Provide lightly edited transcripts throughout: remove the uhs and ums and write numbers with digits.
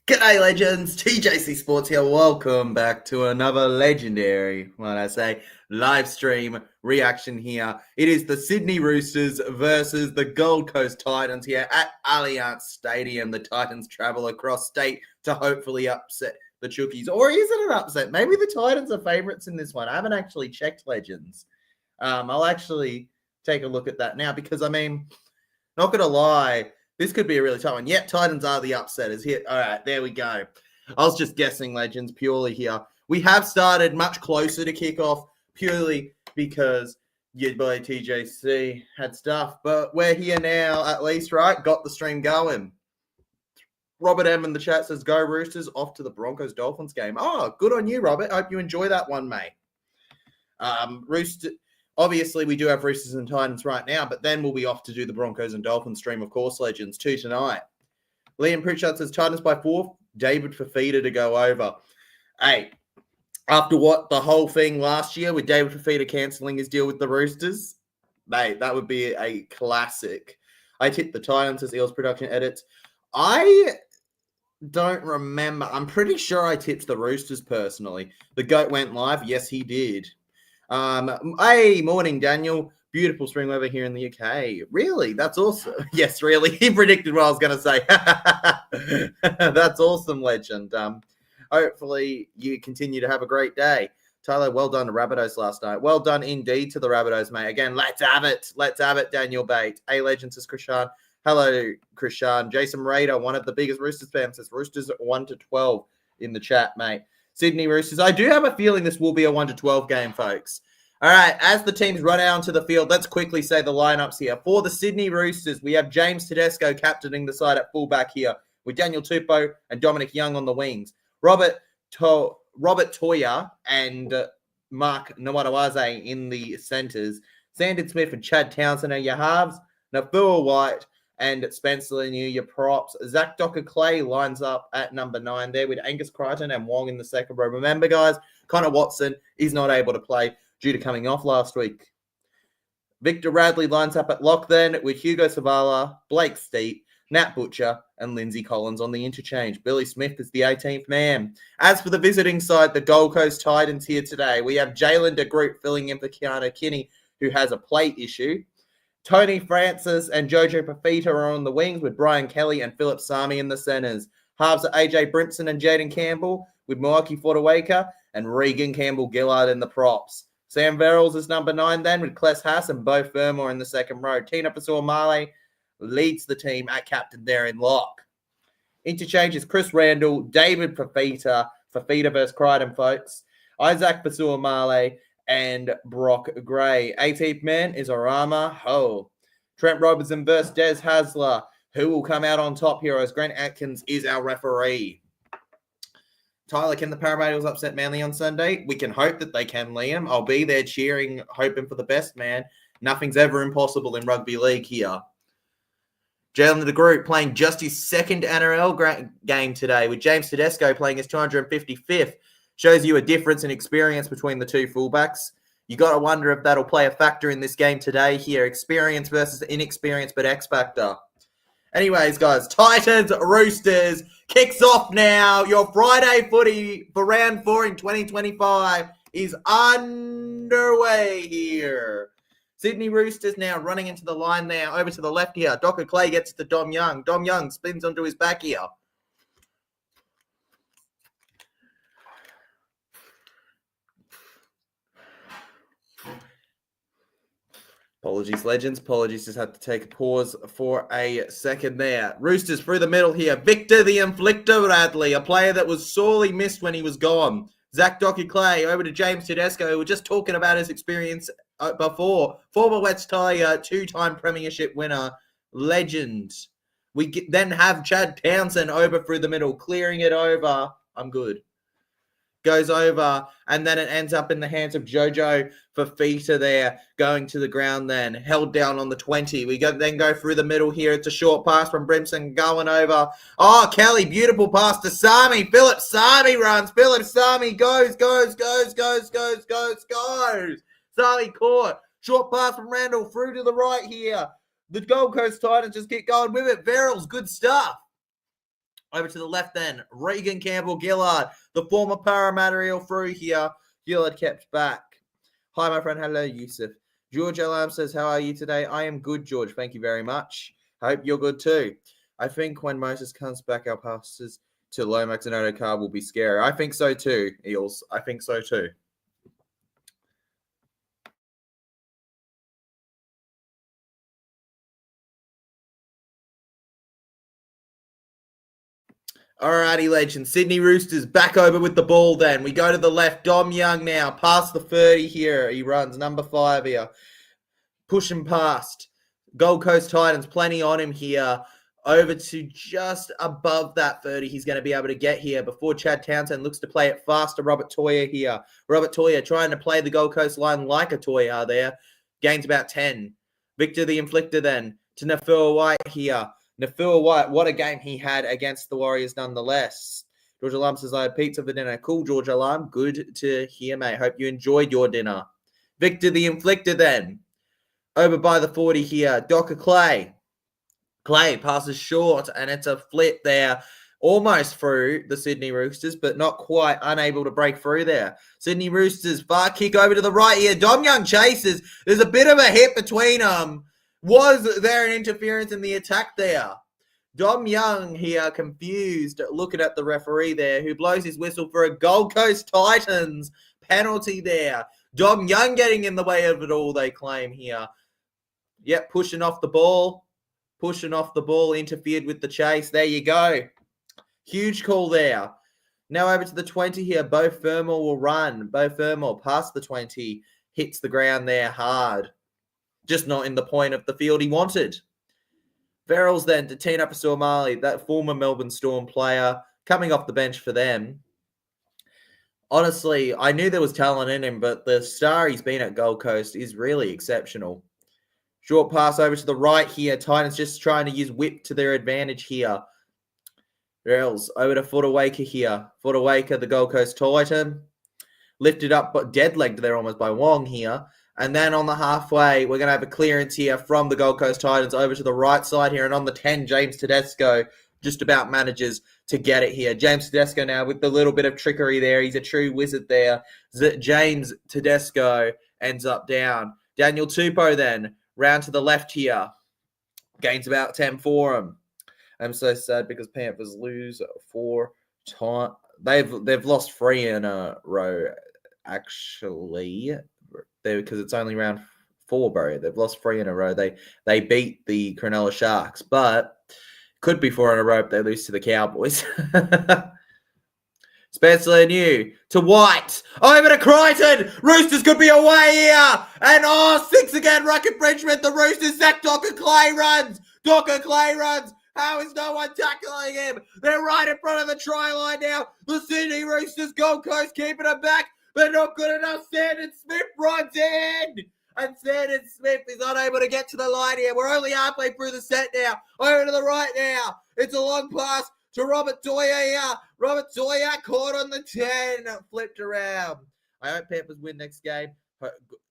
G'day legends, TJC Sports here. Welcome back to another legendary, when I say, live stream reaction here. It is the Sydney Roosters versus the Gold Coast Titans here at Allianz Stadium. The Titans travel across state to hopefully upset the Chookies. Or is it an upset? Maybe the Titans are favourites in this one. I haven't actually checked legends. I'll actually take a look at that now because, not going to lie, this could be a really tough one. Yep, Titans are the upsetters here. All right, there we go. I was just guessing legends purely here. We have started much closer to kickoff purely because your boy TJC had stuff, but we're here now at least, right? Got the stream going. Robert M in the chat says, go Roosters, off to the Broncos-Dolphins game. Oh, good on you, Robert. Hope you enjoy that one, mate. Obviously, we do have Roosters and Titans right now, but then we'll be off to do the Broncos and Dolphins stream, of course, legends, 2 tonight. Liam Pritchard says Titans by 4, David Fafita to go over. Hey, after what the whole thing last year with David Fafita cancelling his deal with the Roosters, mate, that would be a classic. I tipped the Titans as Eels production edits. I don't remember. I'm pretty sure I tipped the Roosters personally. The GOAT went live. Yes, he did. Hey, morning, Daniel. Beautiful spring weather here in the UK. Really? That's awesome. Yes, really. He predicted what I was going to say. That's awesome, legend. Hopefully you continue to have a great day. Tyler, well done to Rabbitohs last night. Well done indeed to the Rabbitohs, mate. Again, let's have it. Let's have it, Daniel Bate. Hey, legend, says Krishan. Hello, Krishan. Jason Rader, one of the biggest Roosters fans, says Roosters 1-12 in the chat, mate. Sydney Roosters. I do have a feeling this will be a 1-12 game, folks. All right, as the teams run out onto the field, let's quickly say the lineups here. For the Sydney Roosters, we have James Tedesco captaining the side at fullback here, with Daniel Tupou and Dominic Young on the wings. Robert Toya and Mark Nawadawaze in the centres. Sandon Smith and Chad Townsend are your halves. Nafua White and Spencer Leniu, your props. Zach Docker-Clay lines up at number 9 there with Angus Crichton and Wong in the second row. Remember, guys, Connor Watson is not able to play due to coming off last week. Victor Radley lines up at lock then with Hugo Savala, Blake Steep, Nat Butcher, and Lindsay Collins on the interchange. Billy Smith is the 18th man. As for the visiting side, the Gold Coast Titans here today, we have Jalen de Groot filling in for Keanu Kinney, who has a plate issue. Tony Francis and Jojo Fafita are on the wings with Brian Kelly and Philip Sami in the centres. Halves are AJ Brimson and Jaden Campbell with Moaki Fortawaka and Regan Campbell-Gillard in the props. Sam Verrills is number 9 then with Kless Haas and Bo Fermor in the second row. Tina Pasua-Male leads the team at captain there in lock. Interchange is Chris Randall, David Fafita versus Crichton, folks. Isaac Pasua-Male and Brock Gray. 18th man is Orama Ho. Trent Robertson versus Des Hasler. Who will come out on top here as Grant Atkins is our referee. Tyler, can the Parramatters upset Manly on Sunday? We can hope that they can, Liam. I'll be there cheering, hoping for the best, man. Nothing's ever impossible in rugby league here. Jalen de Groot playing just his second NRL game today with James Tedesco playing his 255th. Shows you a difference in experience between the two fullbacks. You got to wonder if that'll play a factor in this game today here. Experience versus inexperience, but X factor. Anyways, guys, Titans, Roosters kicks off now. Your Friday footy for round 4 in 2025 is underway here. Sydney Roosters now running into the line now. Over to the left here. Docker-Clay gets to Dom Young. Dom Young spins onto his back here. Apologies, legends. Apologies, just had to take a pause for a second there. Roosters through the middle here. Victor the Inflictor Radley, a player that was sorely missed when he was gone. Zach Docker-Clay over to James Tedesco. We were just talking about his experience before. Former West Tiger, 2-time premiership winner, legend. We then have Chad Townsend over through the middle, clearing it over. I'm good. Goes over, and then it ends up in the hands of Jojo Fafita there, going to the ground then, held down on the 20. We then go through the middle here. It's a short pass from Brimson going over. Oh, Kelly, beautiful pass to Sami. Philip Sami runs. Philip Sami goes. Sami caught. Short pass from Randall through to the right here. The Gold Coast Titans just keep going with it. Verrills, good stuff. Over to the left then, Regan Campbell-Gillard, the former Parramatta eel through here. Gillard kept back. Hi, my friend. Hello, Yusuf. George Alarm says, how are you today? I am good, George. Thank you very much. I hope you're good too. I think when Moses comes back, our passes to Lomax and Odegaard will be scary. I think so too, Eels. I think so too. Alrighty, legend. Sydney Roosters back over with the ball then. We go to the left. Dom Young now. Past the 30 here. He runs. Number 5 here. Pushing past. Gold Coast Titans. Plenty on him here. Over to just above that 30. He's going to be able to get here before Chad Townsend looks to play it faster. Robert Toya here. Robert Toya trying to play the Gold Coast line like a Toya there. Gains about 10. Victor the Inflictor then to Nafua White here. Nafua White, what a game he had against the Warriors nonetheless. George Alarm says, I had pizza for dinner. Cool, George Alarm. Good to hear, mate. Hope you enjoyed your dinner. Victor the Inflictor then. Over by the 40 here. Docker Clay. Clay passes short, and it's a flip there. Almost through the Sydney Roosters, but not quite, unable to break through there. Sydney Roosters, far kick over to the right here. Dom Young chases. There's a bit of a hit between them. Was there an interference in the attack there? Dom Young here, confused, looking at the referee there, who blows his whistle for a Gold Coast Titans penalty there. Dom Young getting in the way of it all, they claim here. Yep, pushing off the ball, interfered with the chase. There you go. Huge call there. Now over to the 20 here. Beau Fermor will run. Beau Fermor past the 20, hits the ground there hard. Just not in the point of the field he wanted. Verrills then to Tina Pasua-Mali, that former Melbourne Storm player, coming off the bench for them. Honestly, I knew there was talent in him, but the star he's been at Gold Coast is really exceptional. Short pass over to the right here. Titans just trying to use whip to their advantage here. Verrills over to Fodawaker here. Fodawaker, the Gold Coast Titan. Lifted up, but dead-legged there almost by Wong here. And then on the halfway, we're going to have a clearance here from the Gold Coast Titans over to the right side here. And on the 10, James Tedesco just about manages to get it here. James Tedesco now with the little bit of trickery there. He's a true wizard there. James Tedesco ends up down. Daniel Tupou then, round to the left here. Gains about 10 for him. I'm so sad because Panthers lose 4 times. They've lost 3 in a row, actually. Because it's only round 4, bro. They've lost 3 in a row. They beat the Cronulla Sharks, but could be 4 in a row if they lose to the Cowboys. Spencer Leniu to White. Over to Crichton. Roosters could be away here. And 6 again. Ruck infringement. The Roosters sack Docker Clay runs. How is no one tackling him? They're right in front of the try line now. The Sydney Roosters, Gold Coast keeping it back. But not good enough. Sandon Smith runs in. And Sandon Smith is unable to get to the line here. We're only halfway through the set now. Over to the right now. It's a long pass to Robert Toya here. Robert Toya caught on the 10. Flipped around. I hope Panthers win next game.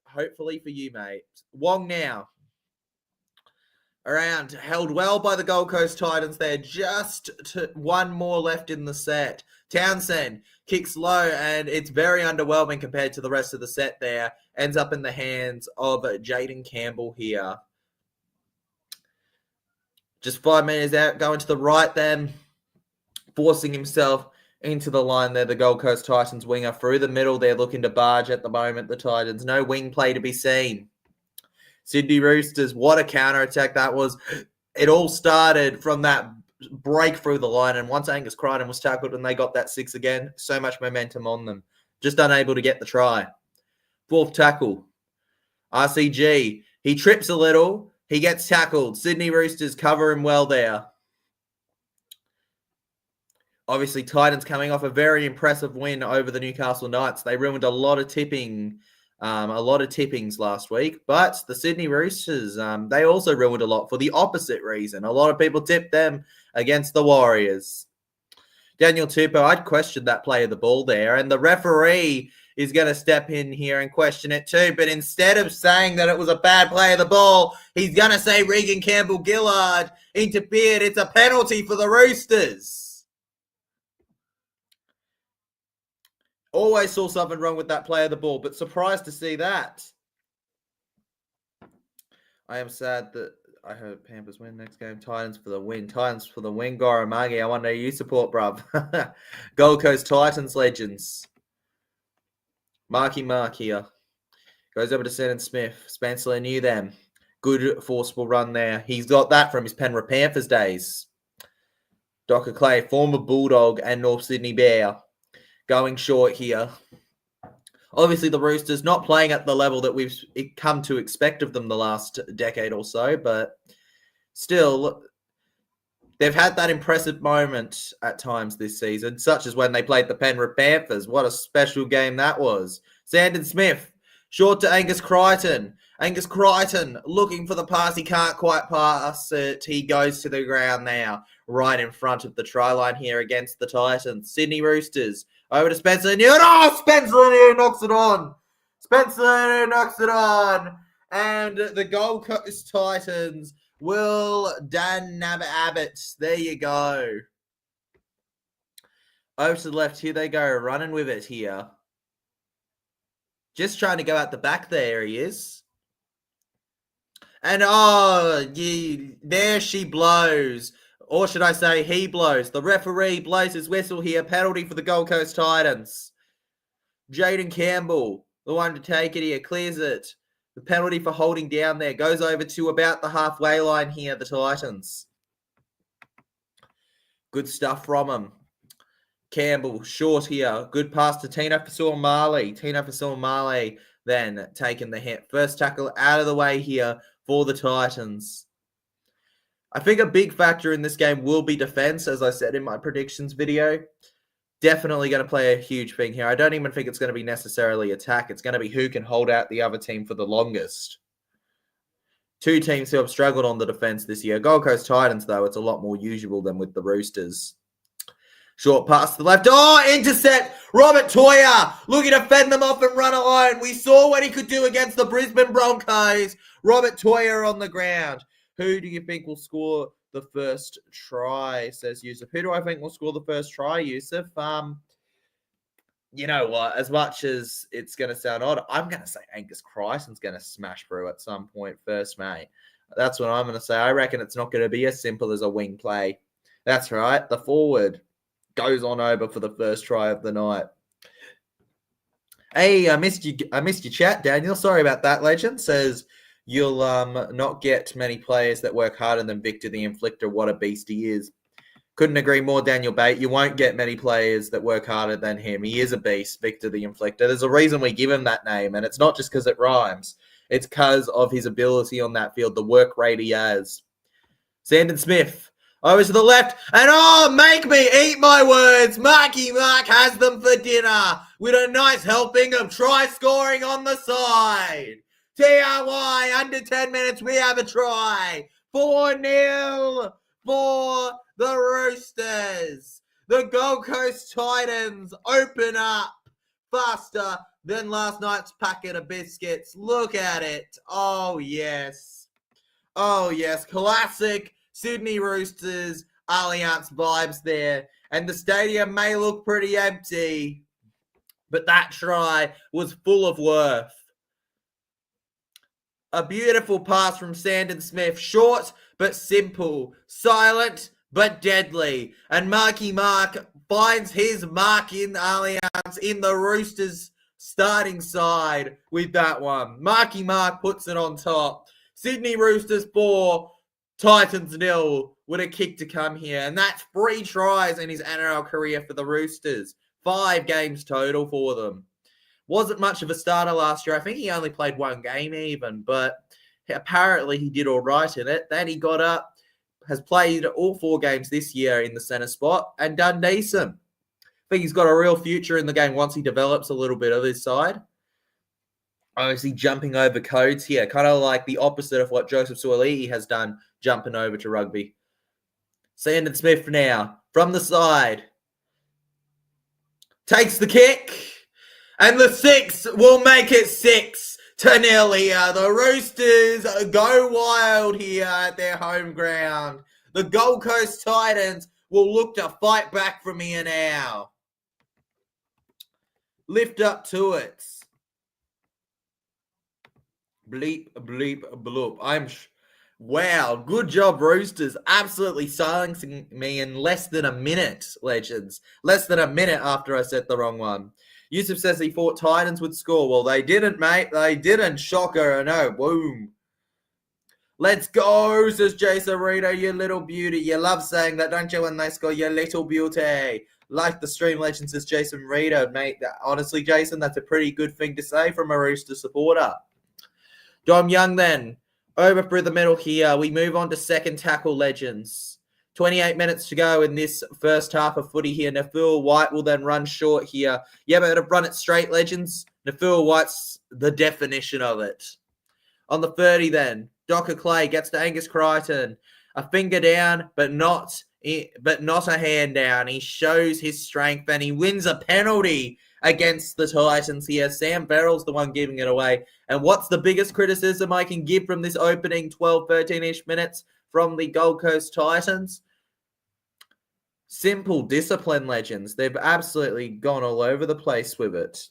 Hopefully for you, mate. Wong now. Around. Held well by the Gold Coast Titans there. Just one more left in the set. Townsend kicks low, and it's very underwhelming compared to the rest of the set there. Ends up in the hands of Jaden Campbell here. Just 5 meters out, going to the right then. Forcing himself into the line there, the Gold Coast Titans winger. Through the middle, they're looking to barge at the moment, the Titans. No wing play to be seen. Sydney Roosters, what a counter-attack that was. It all started from that break through the line, and once Angus Crichton was tackled and they got that 6 again, so much momentum on them. Just unable to get the try. 4th tackle. RCG. He trips a little. He gets tackled. Sydney Roosters cover him well there. Obviously, Titans coming off a very impressive win over the Newcastle Knights. They ruined a lot of tippings last week. But the Sydney Roosters, they also ruined a lot for the opposite reason. A lot of people tipped them against the Warriors. Daniel Tupou, I'd question that play of the ball there. And the referee is going to step in here and question it too. But instead of saying that it was a bad play of the ball, he's going to say Regan Campbell-Gillard interfered. It's a penalty for the Roosters. Always saw something wrong with that play of the ball, but surprised to see that. I am sad that I heard Panthers win next game. Titans for the win. Titans for the win. Goromagi, I wonder who you support, bruv. Gold Coast Titans legends. Marky Mark here. Goes over to Sandon Smith. Spencer knew them. Good forceful run there. He's got that from his Penrith Panthers days. Docker Clay, former Bulldog and North Sydney Bear. Going short here. Obviously, the Roosters not playing at the level that we've come to expect of them the last decade or so, but still, they've had that impressive moment at times this season, such as when they played the Penrith Panthers. What a special game that was. Sandon Smith, short to Angus Crichton. Angus Crichton looking for the pass. He can't quite pass it. He goes to the ground now, right in front of the try line here against the Titans. Sydney Roosters. Over to Spencer New. Oh, Spencer New knocks it on. Spencer New knocks it on. And the Gold Coast Titans will Dan Abbott. There you go. Over to the left. Here they go. Running with it here. Just trying to go out the back there. He is. And there she blows. Or should I say he blows. The referee blows his whistle here. Penalty for the Gold Coast Titans. Jaden Campbell, the one to take it here, clears it. The penalty for holding down there goes over to about the halfway line here, the Titans. Good stuff from him. Campbell, short here. Good pass to Tino Fasuamale. Tino Fasuamale then taking the hit. First tackle out of the way here for the Titans. I think a big factor in this game will be defense, as I said in my predictions video. Definitely going to play a huge thing here. I don't even think it's going to be necessarily attack. It's going to be who can hold out the other team for the longest. Two teams who have struggled on the defense this year. Gold Coast Titans, though, it's a lot more usual than with the Roosters. Short pass to the left. Oh, intercept. Robert Toya looking to fend them off and run alone. We saw what he could do against the Brisbane Broncos. Robert Toya on the ground. Who do you think will score the first try, says Yusuf. Who do I think will score the first try, Yusuf? You know what? As much as it's going to sound odd, I'm going to say Angus Crichton's going to smash through at some point first, mate. That's what I'm going to say. I reckon it's not going to be as simple as a wing play. That's right. The forward goes on over for the first try of the night. Hey, I missed your chat, Daniel. Sorry about that, legend. Says you'll not get many players that work harder than Victor the Inflictor. What a beast he is. Couldn't agree more, Daniel Bate. You won't get many players that work harder than him. He is a beast, Victor the Inflictor. There's a reason we give him that name, and it's not just because it rhymes. It's because of his ability on that field, the work rate he has. Sandon Smith, over to the left, and make me eat my words. Marky Mark has them for dinner with a nice helping of try scoring on the side. TRY, under 10 minutes, we have a try. 4-0 for the Roosters. The Gold Coast Titans open up faster than last night's packet of biscuits. Look at it. Oh, yes. Oh, yes. Classic Sydney Roosters Allianz vibes there. And the stadium may look pretty empty, but that try was full of worth. A beautiful pass from Sandon Smith. Short but simple. Silent but deadly. And Marky Mark finds his mark in Allianz in the Roosters starting side with that one. Marky Mark puts it on top. Sydney Roosters 4, Titans 0 with a kick to come here. And that's 3 tries in his NRL career for the Roosters. 5 games total for them. Wasn't much of a starter last year. I think he only played 1 game even, but apparently he did all right in it. Then he got up, has played all 4 games this year in the centre spot and done decent. I think he's got a real future in the game once he develops a little bit of his side. Obviously jumping over codes here, kind of like the opposite of what Joseph Suaalii has done, jumping over to rugby. Sandon Smith now from the side. Takes the kick. And the 6 will make it 6-0 here. The Roosters go wild here at their home ground. The Gold Coast Titans will look to fight back from here now. Lift up to it. Bleep, bleep, bloop. Wow, good job, Roosters. Absolutely silencing me in less than a minute, legends. Less than a minute after I said the wrong one. Yusuf says he thought Titans would score. Well, they didn't, mate. They didn't. Shocker, I know. Boom. Let's go, says Jason Rito, you little beauty. You love saying that, don't you, when they score, you little beauty. Like the stream legend, says Jason Rito. Mate, honestly, Jason, that's a pretty good thing to say from a Rooster supporter. Dom Young then, over through the middle here. We move on to second tackle, legends. 28 minutes to go in this first half of footy here. Nafil White will then run short here. Yeah, but to run it straight, legends. Nafil White's the definition of it. On the 30 then, Docker Clay gets to Angus Crichton. A finger down, but not a hand down. He shows his strength and he wins a penalty against the Titans here. Sam Verrill's the one giving it away. And what's the biggest criticism I can give from this opening 12, 13-ish minutes from the Gold Coast Titans? Simple discipline, legends. They've absolutely gone all over the place with it.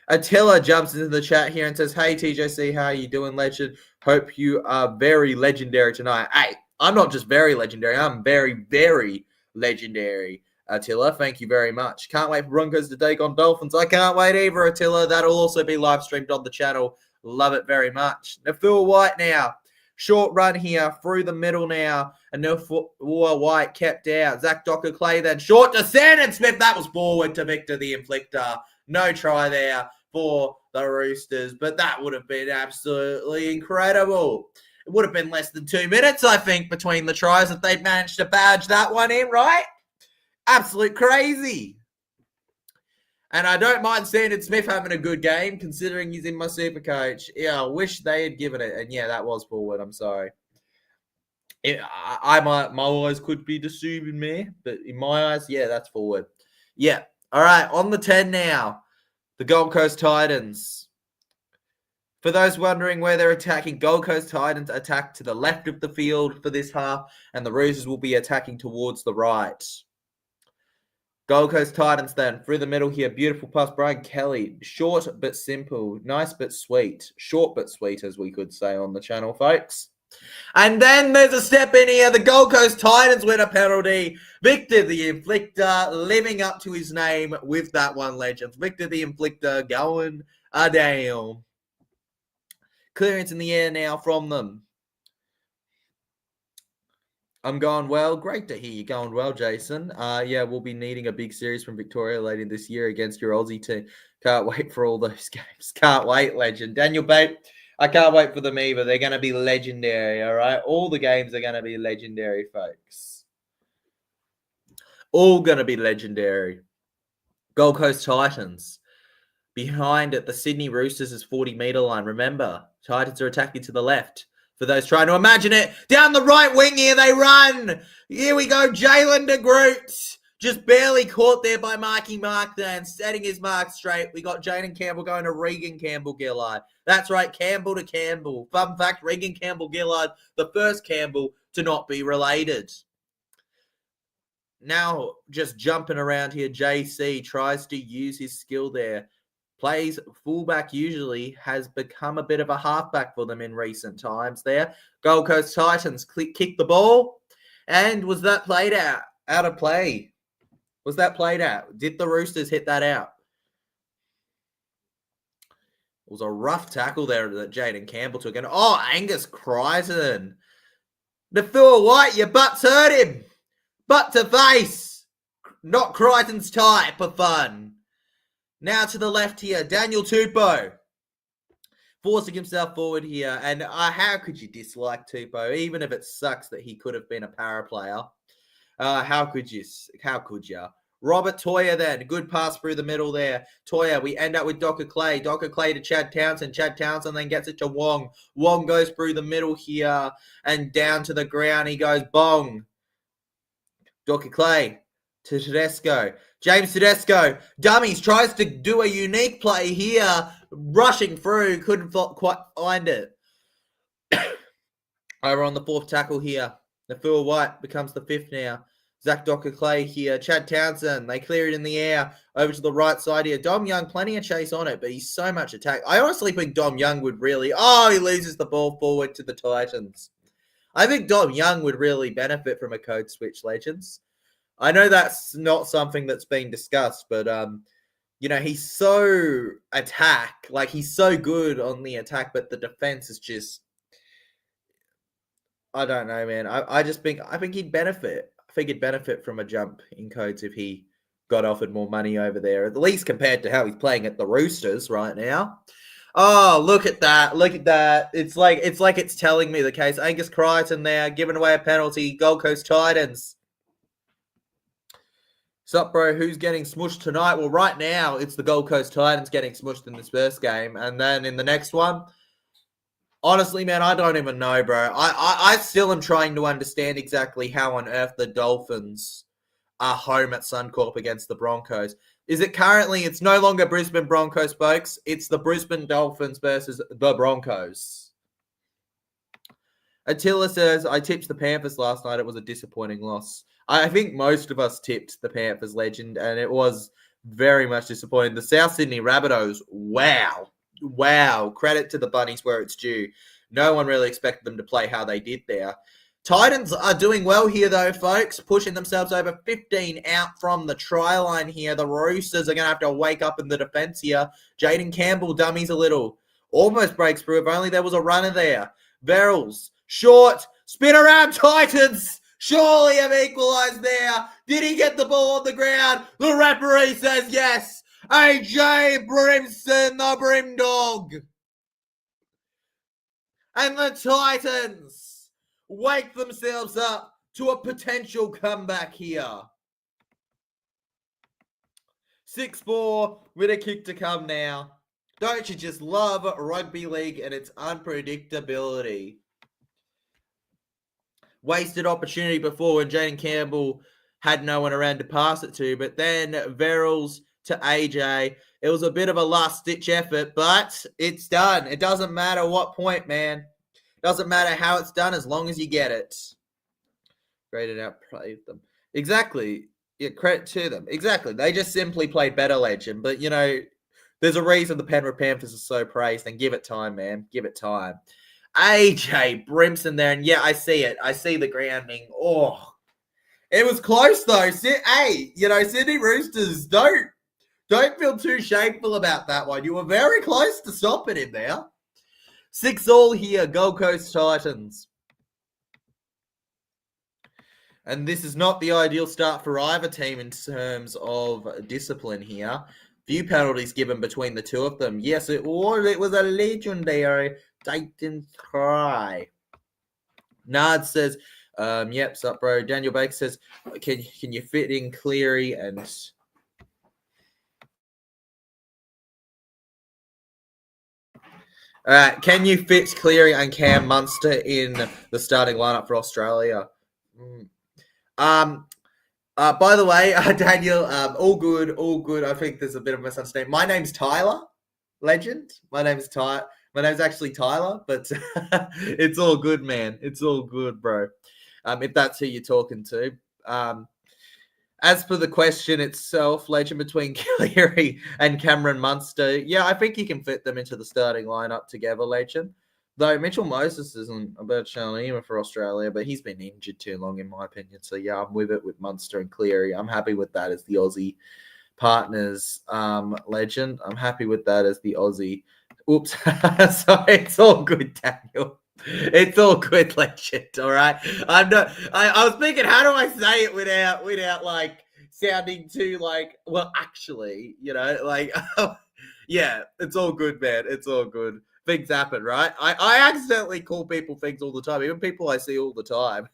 Attila jumps into the chat here and says, hey, TJC, how are you doing, legend? Hope you are very legendary tonight. Hey, I'm not just very legendary. I'm very, very legendary, Attila. Thank you very much. Can't wait for Broncos to take on Dolphins. I can't wait either, Attila. That'll also be live streamed on the channel. Love it very much. Nafil White now. Short run here through the middle now. And Nafil White kept out. Zach Docker Clay then. Short to Sandon Smith. That was forward to Victor the Inflictor. No try there for the Roosters, but that would have been absolutely incredible. It would have been less than 2 minutes, I think, between the tries if they'd managed to badge that one in, right? Absolute crazy. And I don't mind Sandon Smith having a good game, considering he's in my super coach. Yeah, I wish they had given it. And yeah, that was forward. I'm sorry. My eyes could be deceiving me, but in my eyes, yeah, that's forward. Yeah. All right, on the 10 now. The Gold Coast Titans. For those wondering where they're attacking, Gold Coast Titans attack to the left of the field for this half, and the Roosters will be attacking towards the right. Gold Coast Titans then, through the middle here. Beautiful pass, Brian Kelly. Short but simple. Nice but sweet. Short but sweet, as we could say on the channel, folks. And then there's a step in here. The Gold Coast Titans win a penalty. Victor the Inflictor living up to his name with that one, legends. Victor the Inflictor going down. Clearance in the air now from them. I'm going well. Great to hear you going well, Jason. Yeah, we'll be needing a big series from Victoria later this year against your Aussie team. Can't wait for all those games. Can't wait, legend. Daniel Bate. I can't wait for them either. They're going to be legendary, all right? All the games are going to be legendary, folks. All going to be legendary. Gold Coast Titans. Behind it, the Sydney Roosters is 40-metre line. Remember, Titans are attacking to the left. For those trying to imagine it, down the right wing here, they run. Here we go, Jalen de Groot. Just barely caught there by Marky Mark then, setting his mark straight. We got Jaden Campbell going to Regan Campbell-Gillard. That's right, Campbell to Campbell. Fun fact, Regan Campbell-Gillard, the first Campbell to not be related. Now, just jumping around here, JC tries to use his skill there. Plays fullback usually, has become a bit of a halfback for them in recent times there. Gold Coast Titans kick the ball. And was that played out? Out of play. Was that played out? Did the Roosters hit that out? It was a rough tackle there that Jaden Campbell took. And Angus Crichton. Nafil White, your butts hurt him. Butt to face. Not Crichton's type of fun. Now to the left here, Daniel Tupou. Forcing himself forward here. And how could you dislike Tupou, even if it sucks that he could have been a para player? How could you? Robert Toya then. Good pass through the middle there. Toya, we end up with Docker Clay. Docker Clay to Chad Townsend. Chad Townsend then gets it to Wong. Wong goes through the middle here and down to the ground. He goes bong. Docker Clay to Tedesco. James Tedesco. Dummies tries to do a unique play here. Rushing through. Couldn't quite find it. Over on the fourth tackle here. Nafil White becomes the fifth now. Zach Docker-Clay here. Chad Townsend, they clear it in the air. Over to the right side here. Dom Young, plenty of chase on it, but he's so much attack. I honestly think Dom Young would really... Oh, he loses the ball forward to the Titans. I think Dom Young would really benefit from a code switch, Legends. I know that's not something that's been discussed, but, he's so attack. Like, he's so good on the attack, but the defense is just... I don't know, man. I think he'd benefit. I think he'd benefit from a jump in codes if he got offered more money over there, at least compared to how he's playing at the Roosters right now. Oh, look at that. Look at that. It's like it's telling me the case. Angus Crichton there, giving away a penalty. Gold Coast Titans. Sup, bro? Who's getting smushed tonight? Well, right now, it's the Gold Coast Titans getting smushed in this first game. And then in the next one, honestly, man, I don't even know, bro. I still am trying to understand exactly how on earth the Dolphins are home at Suncorp against the Broncos. Is it currently, it's no longer Brisbane Broncos, folks. It's the Brisbane Dolphins versus the Broncos. Attila says, I tipped the Panthers last night. It was a disappointing loss. I think most of us tipped the Panthers, Legend, and it was very much disappointing. The South Sydney Rabbitohs, wow. Wow. Credit to the Bunnies where it's due. No one really expected them to play how they did there. Titans are doing well here, though, folks. Pushing themselves over 15 out from the try line here. The Roosters are going to have to wake up in the defense here. Jaden Campbell dummies a little. Almost breaks through if only there was a runner there. Verrills, short, spin around Titans. Surely have equalised there. Did he get the ball on the ground? The referee says yes. AJ Brimson, the Brimdog. And the Titans wake themselves up to a potential comeback here. 6-4 with a kick to come now. Don't you just love rugby league and its unpredictability? Wasted opportunity before when Jaden Campbell had no one around to pass it to, but then Verrills to AJ. It was a bit of a last-ditch effort, but it's done. It doesn't matter what point, man. Doesn't matter how it's done as long as you get it. Graded out, played them. Exactly. Yeah, credit to them. Exactly. They just simply played better, Legend. But, there's a reason the Penrith Panthers are so praised. And give it time, man. Give it time. AJ Brimson there. And, yeah, I see it. I see the grounding. Oh, it was close, though. Hey, Sydney Roosters, don't feel too shameful about that one. You were very close to stopping him there. 6-6 here, Gold Coast Titans. And this is not the ideal start for either team in terms of discipline here. Few penalties given between the two of them. Yes, it was. It was a legendary Titans try. Nard says, yep, sup, bro. Daniel Baker says, can you fit in Cleary and... All right, can you fit Cleary and Cam Munster in the starting lineup for Australia? By the way, Daniel, all good. I think there's a bit of a misunderstanding. My name's Tyler, Legend. My name's actually Tyler, but it's all good, man. It's all good, bro. If that's who you're talking to. As for the question itself, Legend, between Cleary and Cameron Munster, yeah, I think you can fit them into the starting lineup together, Legend. Though Mitchell Moses isn't a bad challenge even for Australia, but he's been injured too long, in my opinion. So, yeah, I'm with it with Munster and Cleary. I'm happy with that as the Aussie partners, Legend. I'm happy with that as the Aussie. Oops. Sorry, it's all good, Daniel. It's all good, Legend, all right? I was thinking, how do I say it without like sounding too like, well, actually, yeah, it's all good, man. It's all good. Things happen, right? I accidentally call people things all the time, even people I see all the time.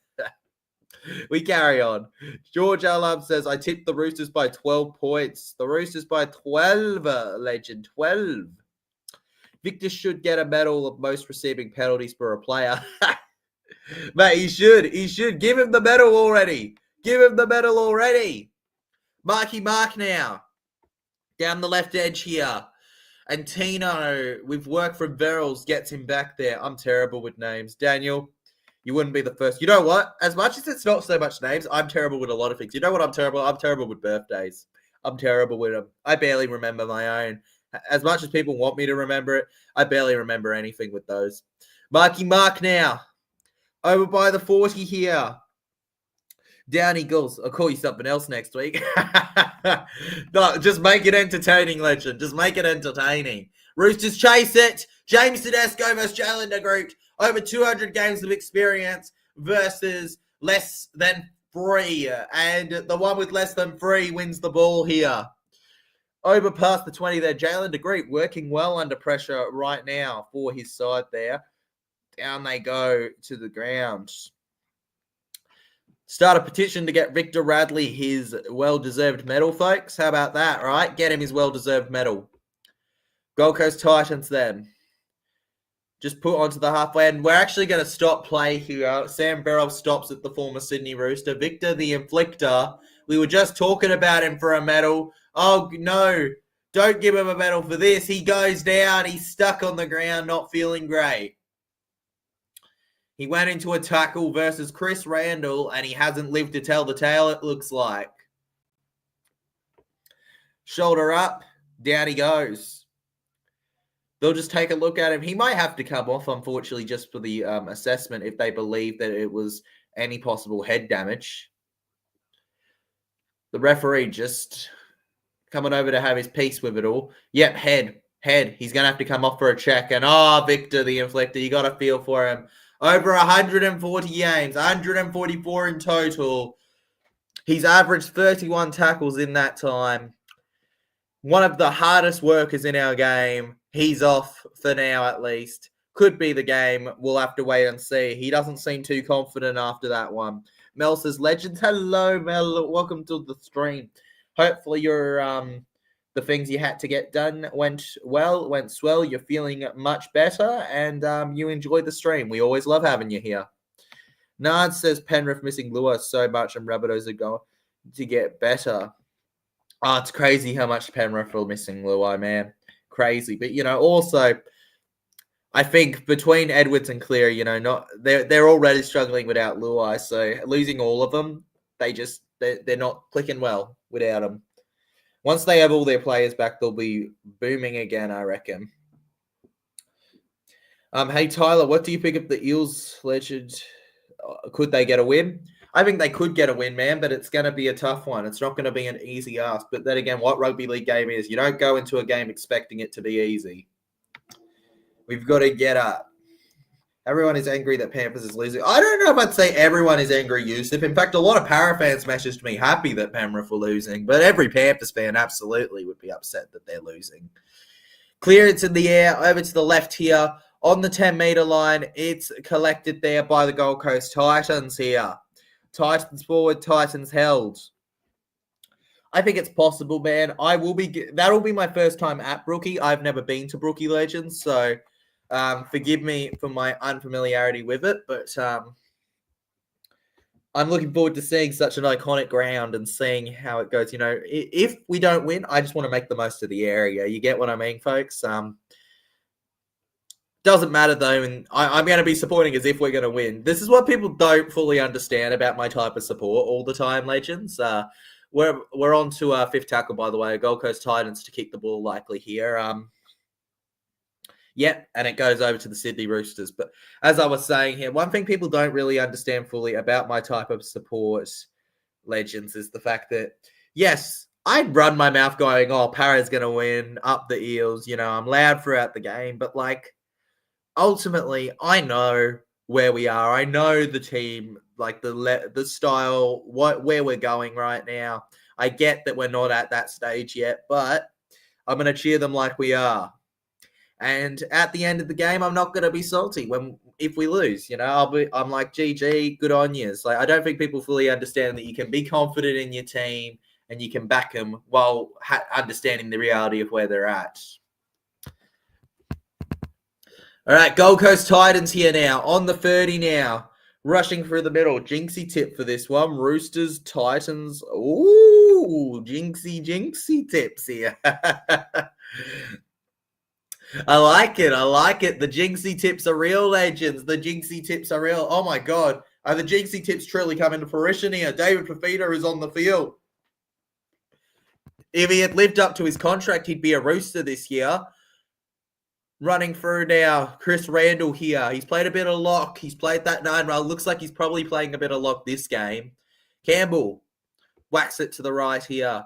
We carry on. George Alum says, I tipped the Roosters by 12 points. The Roosters by 12, Legend, 12. Victor should get a medal of most receiving penalties for a player. Mate, he should. He should. Give him the medal already. Give him the medal already. Marky Mark now. Down the left edge here. And Tino, with work from Verrills, gets him back there. I'm terrible with names. Daniel, You wouldn't be the first. You know what? As much as it's not so much names, I'm terrible with a lot of things. You know what I'm terrible? I'm terrible with birthdays. I'm terrible with them. I barely remember my own. As much as people want me to remember it, I barely remember anything with those. Marky Mark now. Over by the 40 here. Down Eagles. I'll call you something else next week. No, just make it entertaining, legend. Just make it entertaining. Roosters chase it. James Tedesco versus Jalen de Groot. Over 200 games of experience versus less than 3. And the one with less than 3 wins the ball here. Over past the 20 there. Jalen de Groot working well under pressure right now for his side there. Down they go to the ground. Start a petition to get Victor Radley his well-deserved medal, folks. How about that, right? Get him his well-deserved medal. Gold Coast Titans then. Just put onto the halfway. And we're actually going to stop play here. Sam Beryl stops at the former Sydney Rooster. Victor the Inflictor. We were just talking about him for a medal. Oh, no. Don't give him a medal for this. He goes down. He's stuck on the ground, not feeling great. He went into a tackle versus Chris Randall, and he hasn't lived to tell the tale, it looks like. Shoulder up, down he goes. They'll just take a look at him. He might have to come off, unfortunately, just for the assessment if they believe that it was any possible head damage. The referee just coming over to have his piece with it all. Yep, head. He's going to have to come off for a check. And, Victor the Inflictor, you got to feel for him. Over 140 games, 144 in total. He's averaged 31 tackles in that time. One of the hardest workers in our game. He's off for now, at least. Could be the game. We'll have to wait and see. He doesn't seem too confident after that one. Mel says, Legends. Hello, Mel. Welcome to the stream. Hopefully your the things you had to get done went swell. You're feeling much better, and you enjoyed the stream. We always love having you here. Nard says Penrith missing Lua so much, and Rabbitohs are going to get better. It's crazy how much Penrith are missing Lua, man. Crazy. But, also, I think between Edwards and Clear, they're already struggling without Lua. So losing all of them, they're not clicking well without them. Once they have all their players back, they'll be booming again, I reckon. Hey, Tyler, what do you pick up the Eels, Legend? Could they get a win? I think they could get a win, man, but it's going to be a tough one. It's not going to be an easy ask. But then again, what rugby league game is, you don't go into a game expecting it to be easy. We've got to get up. Everyone is angry that Panthers is losing. I don't know if I'd say everyone is angry, Yusuf. In fact, a lot of Para fans messaged me happy that Penrith were losing, but every Panthers fan absolutely would be upset that they're losing. Clearance in the air, over to the left here. On the 10-meter line, it's collected there by the Gold Coast Titans here. Titans forward, Titans held. I think it's possible, man. That'll be my first time at Brookie. I've never been to Brookie Legends, so forgive me for my unfamiliarity with it, but I'm looking forward to seeing such an iconic ground and seeing how it goes. If we don't win, I just want to make the most of the area. You get what I mean, folks? Doesn't matter, though, and I'm going to be supporting as if we're going to win. This is what people don't fully understand about my type of support all the time, Legends. We're on to our fifth tackle, by the way. Gold Coast Titans to kick the ball likely here. And it goes over to the Sydney Roosters. But as I was saying here, one thing people don't really understand fully about my type of support, Legends, is the fact that, yes, I'd run my mouth going, Para's going to win, up the Eels. I'm loud throughout the game. But, ultimately, I know where we are. I know the team, the style, where we're going right now. I get that we're not at that stage yet, but I'm going to cheer them like we are. And at the end of the game, I'm not going to be salty if we lose. I'm like, GG, good on you. I don't think people fully understand that you can be confident in your team and you can back them while understanding the reality of where they're at. All right, Gold Coast Titans here now, on the 30 now, rushing through the middle. Jinxie tip for this one. Roosters, Titans. Ooh, jinxie tips here. I like it. I like it. The jinxie tips are real, legends. The jinxie tips are real. Oh my God. Are the jinxie tips truly coming to fruition here? David Fafita is on the field. If he had lived up to his contract, he'd be a Rooster this year. Running through now, Chris Randall here. He's played a bit of lock. He's played that 9 role. Looks like he's probably playing a bit of lock this game. Campbell whacks it to the right here.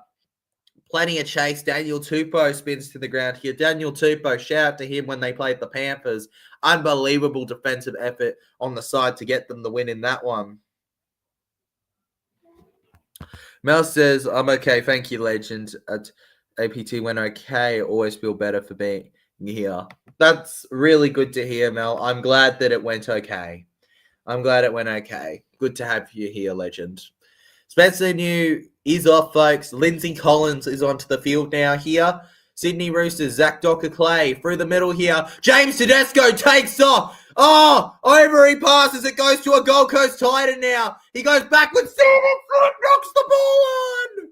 Plenty of chase. Daniel Tupou spins to the ground here. Daniel Tupou, shout out to him when they played the Panthers. Unbelievable defensive effort on the side to get them the win in that one. Mel says, I'm okay. Thank you, legend. At APT went okay. Always feel better for being here. That's really good to hear, Mel. I'm glad that it went okay. Good to have you here, legend. Spencer New is off, folks. Lindsay Collins is onto the field now here. Sydney Roosters, Zach Docker-Clay through the middle here. James Tedesco takes off. Oh, over he passes. It goes to a Gold Coast Titan now. He goes backwards. Knocks the ball on.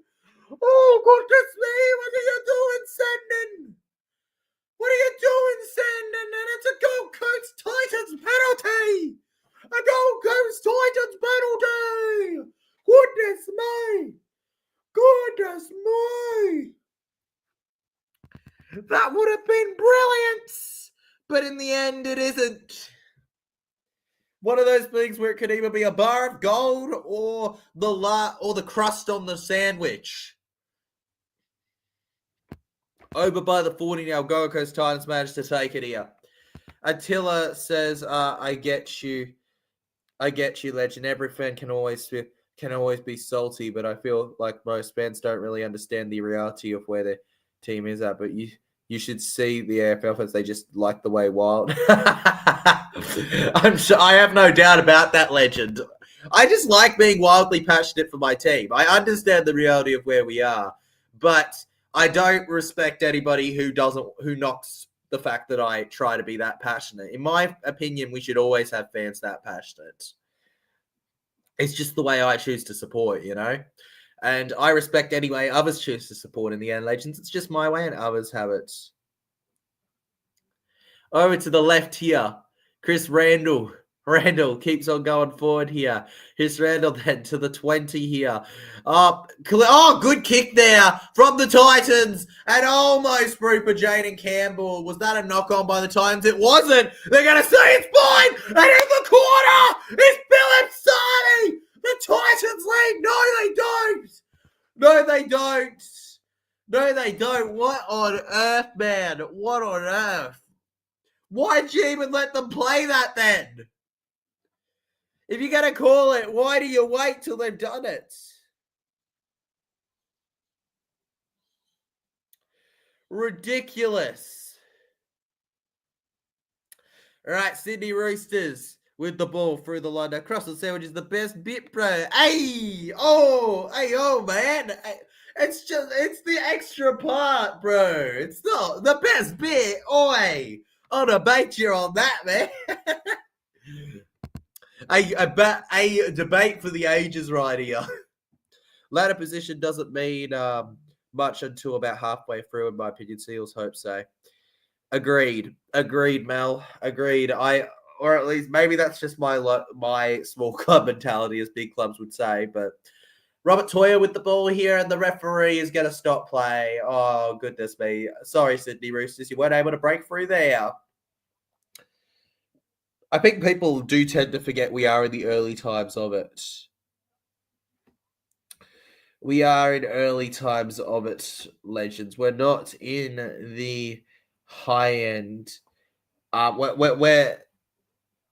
Oh, goodness me. What are you doing, Sandon? What are you doing, Sandon? And it's a Gold Coast Titans penalty. A Gold Coast Titans penalty. Goodness me. Goodness me. That would have been brilliant. But in the end, it isn't. One of those things where it could either be a bar of gold or the crust on the sandwich. Over by the 40 now, Gold Coast Titans managed to take it here. Attila says, I get you, legend. Every fan can always be salty, but I feel like most fans don't really understand the reality of where their team is at. But you should see the AFL fans, they just like the way Wild. I'm sure, I have no doubt about that, legend. I just like being wildly passionate for my team. I understand the reality of where we are, but I don't respect anybody who knocks the fact that I try to be that passionate. In my opinion, we should always have fans that passionate. It's just the way I choose to support, you know? And I respect any way others choose to support in the end, legends. It's just my way and others have it. Over to the left here, Chris Randall. Randall keeps on going forward here. Chris Randall then to the 20 here. Oh, good kick there from the Titans. And almost through for Jaden Campbell. Was that a knock-on by the Titans? It wasn't. They're going to say it's fine. And in the corner is Philip Sardi. The Titans lead. No, they don't. No, they don't. No, they don't. What on earth, man? What on earth? Why'd you even let them play that then? If you're going to call it, why do you wait till they've done it? Ridiculous. All right, Sydney Roosters with the ball through the line. Now, cross the sandwich is the best bit, bro. Oh, man. It's the extra part, bro. It's not the best bit. Oi. I'll debate you on that, man. A debate for the ages right here. Ladder position doesn't mean much until about halfway through, in my opinion. Seals hope so. Agreed, Mel. Agreed. Or at least maybe that's just my small club mentality, as big clubs would say. But Robert Toyer with the ball here, and the referee is going to stop play. Oh, goodness me. Sorry, Sydney Roosters. You weren't able to break through there. I think people do tend to forget we are in the early times of it. We are in early times of it, legends. We're not in the high end. We're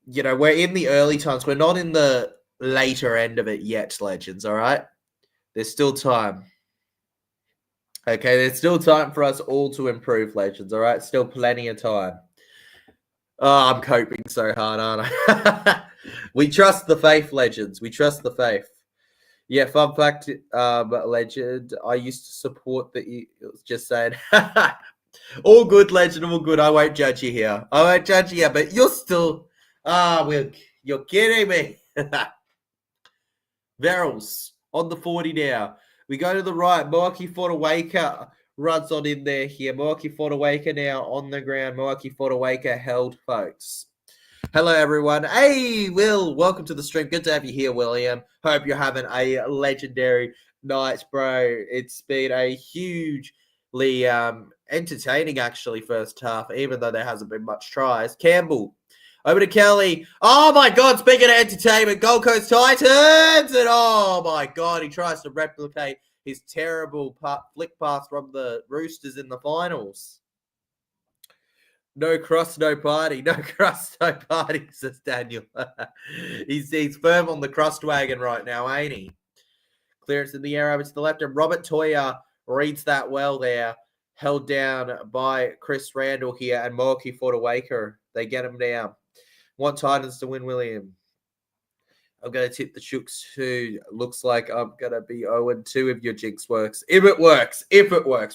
in the early times. We're not in the later end of it yet, legends, all right? There's still time. Okay, there's still time for us all to improve, legends, all right? Still plenty of time. Oh, I'm coping so hard, aren't I? We trust the faith, legends. We trust the faith. Yeah, fun fact, legend. I used to support the Eagles. Just saying. All good, legend. All good. I won't judge you here. But you're still. You're kidding me. Verrills on the 40 now. We go to the right. Marky Fodawaker runs on in there here. Moaki Fodawaker now on the ground. Moaki Fodawaker held, folks. Hello, everyone. Hey, Will. Welcome to the stream. Good to have you here, William. Hope you're having a legendary night, bro. It's been a hugely entertaining, actually, first half, even though there hasn't been much tries. Campbell. Over to Kelly. Oh, my God. Speaking of entertainment, Gold Coast Titans. And, oh, my God, he tries to replicate his terrible flick pass from the Roosters in the finals. No cross, no party. No cross, no party, says Daniel. he's firm on the crust wagon right now, ain't he? Clearance in the air over to the left, and Robert Toya reads that well there. Held down by Chris Randall here, and Moaki Fodawaker. They get him down. Want Titans to win, William. I'm going to tip the Chooks, who looks like I'm going to be 0-2 if your jinx works. If it works.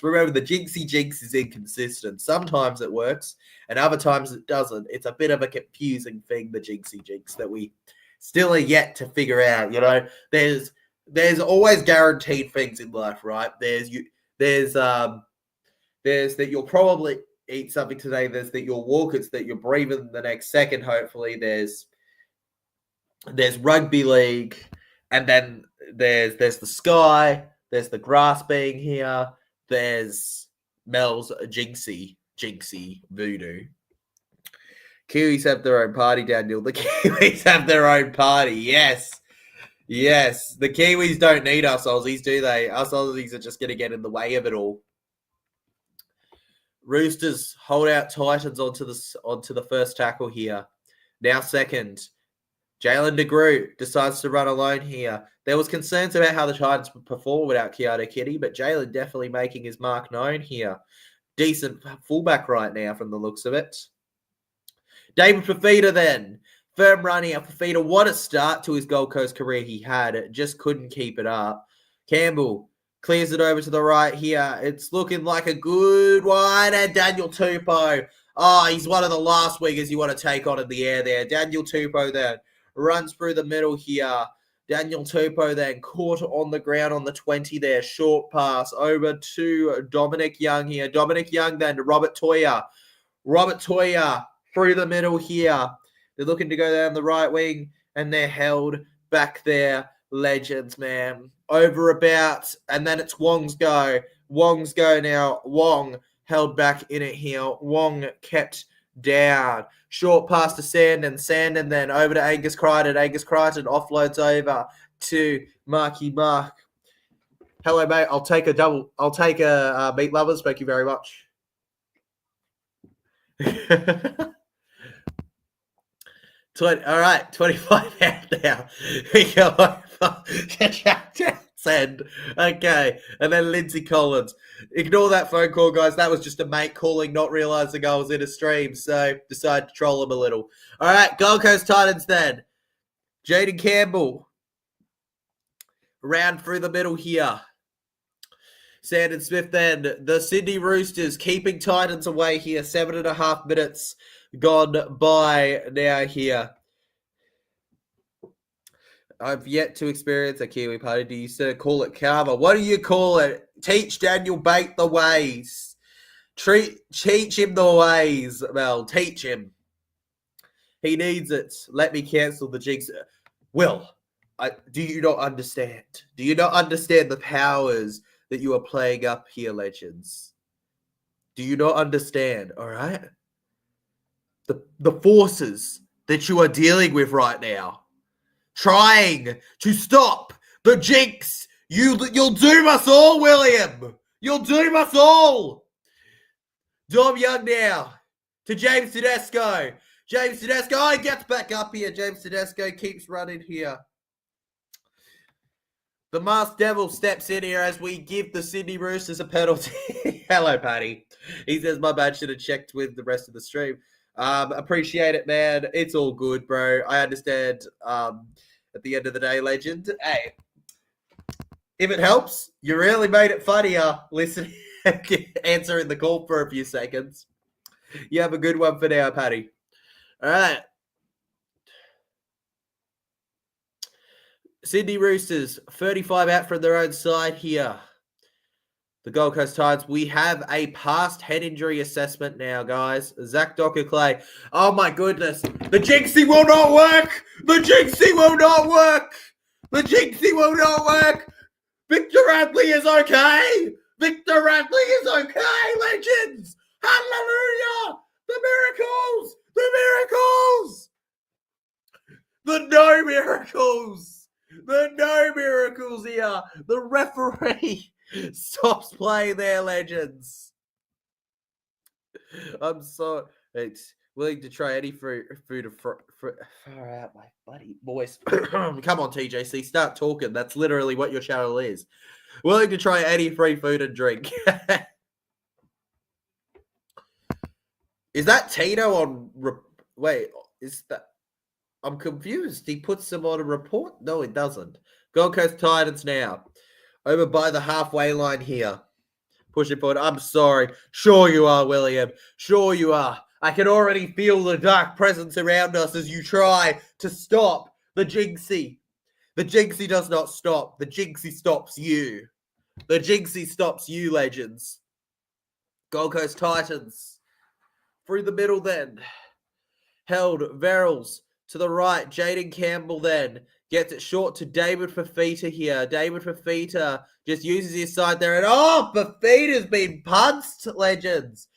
Remember, the jinxy jinx is inconsistent. Sometimes it works, and other times it doesn't. It's a bit of a confusing thing, the jinxy jinx, that we still are yet to figure out. You know, there's always guaranteed things in life, right? There's that you'll probably eat something today. There's that you'll walk. It's that you're breathing the next second, hopefully. There's rugby league, and then there's the sky, there's the grass being here, there's Mel's jinxy voodoo. Kiwis have their own party, Daniel. The Kiwis have their own party. Yes. The Kiwis don't need us Aussies, do they? Us Aussies are just going to get in the way of it all. Roosters hold out Titans onto the first tackle here. Now second. Jalen DeGroot decides to run alone here. There was concerns about how the Titans would perform without Keanu Kitty, but Jalen definitely making his mark known here. Decent fullback right now from the looks of it. David Fafita then. Firm run here. Fafita, what a start to his Gold Coast career he had. Just couldn't keep it up. Campbell clears it over to the right here. It's looking like a good one. And Daniel Tupou. Oh, he's one of the last wingers you want to take on in the air there. Daniel Tupou then. Runs through the middle here. Daniel Tupou then caught on the ground on the 20 there. Short pass over to Dominic Young here. Dominic Young then to Robert Toya. Robert Toya through the middle here. They're looking to go down the right wing, and they're held back there. Legends, man. Over about, and then it's Wong's go. Wong's go now. Wong held back in it here. Wong kept down. Short pass to Sandon then over to Angus Crichton. Angus Crichton offloads over to Marky Mark. Hello, mate. I'll take a meat lovers. Thank you very much. All right, 25 out now. We go over to Send. Okay, and then Lindsay Collins. Ignore that phone call, guys. That was just a mate calling, not realizing I was in a stream, so decided to troll him a little. All right, Gold Coast Titans then. Jaden Campbell. Round through the middle here. Sandon Smith then. The Sydney Roosters keeping Titans away here. 7.5 minutes gone by now here. I've yet to experience a Kiwi party. Do you call it karma? What do you call it? Teach Daniel Bate the ways. Teach him the ways, Mel. Teach him. He needs it. Let me cancel the jinx. Will, do you not understand? Do you not understand the powers that you are playing up here, legends? Do you not understand, all right? The forces that you are dealing with right now. Trying to stop the jinx. You'll doom us all, William. You'll doom us all. Dom Young now to James Tedesco. James Tedesco, he gets back up here. James Tedesco keeps running here. The Masked Devil steps in here as we give the Sydney Roosters a penalty. Hello, Paddy. He says, my bad, should have checked with the rest of the stream. Appreciate it, man. It's all good, bro. I understand. At the end of the day, legend. Hey, if it helps, you really made it funnier listening, answering the call for a few seconds. You have a good one for now, Paddy. All right. Sydney Roosters, 35 out from their own side here. the Gold Coast Titans. We have a past head injury assessment now, guys. Zach Docker-Clay. Oh, my goodness. The Jinxie will not work. The Jinxie will not work. The Jinxie will not work. Victor Radley is okay. Victor Radley is okay, legends. Hallelujah. The miracles. The miracles. The no miracles. The no miracles here. The referee stops play there, legends. I'm so willing to try any food far out, my buddy boys. Come on, TJC, start talking. That's literally what your channel is. Willing to try any free food and drink. Is that Tino on? Wait, is that? I'm confused. He puts them on a report? No, it doesn't. Gold Coast Titans now. Over by the halfway line here. Push it forward. I'm sorry. Sure you are, William. Sure you are. I can already feel the dark presence around us as you try to stop the Jinxie. The Jinxie does not stop. The Jinxie stops you. The Jinxie stops you, legends. Gold Coast Titans. Through the middle then. Held Verrills to the right. Jaden Campbell then. Gets it short to David Fafita here. David Fafita just uses his side there. And Fafita's been punched, legends.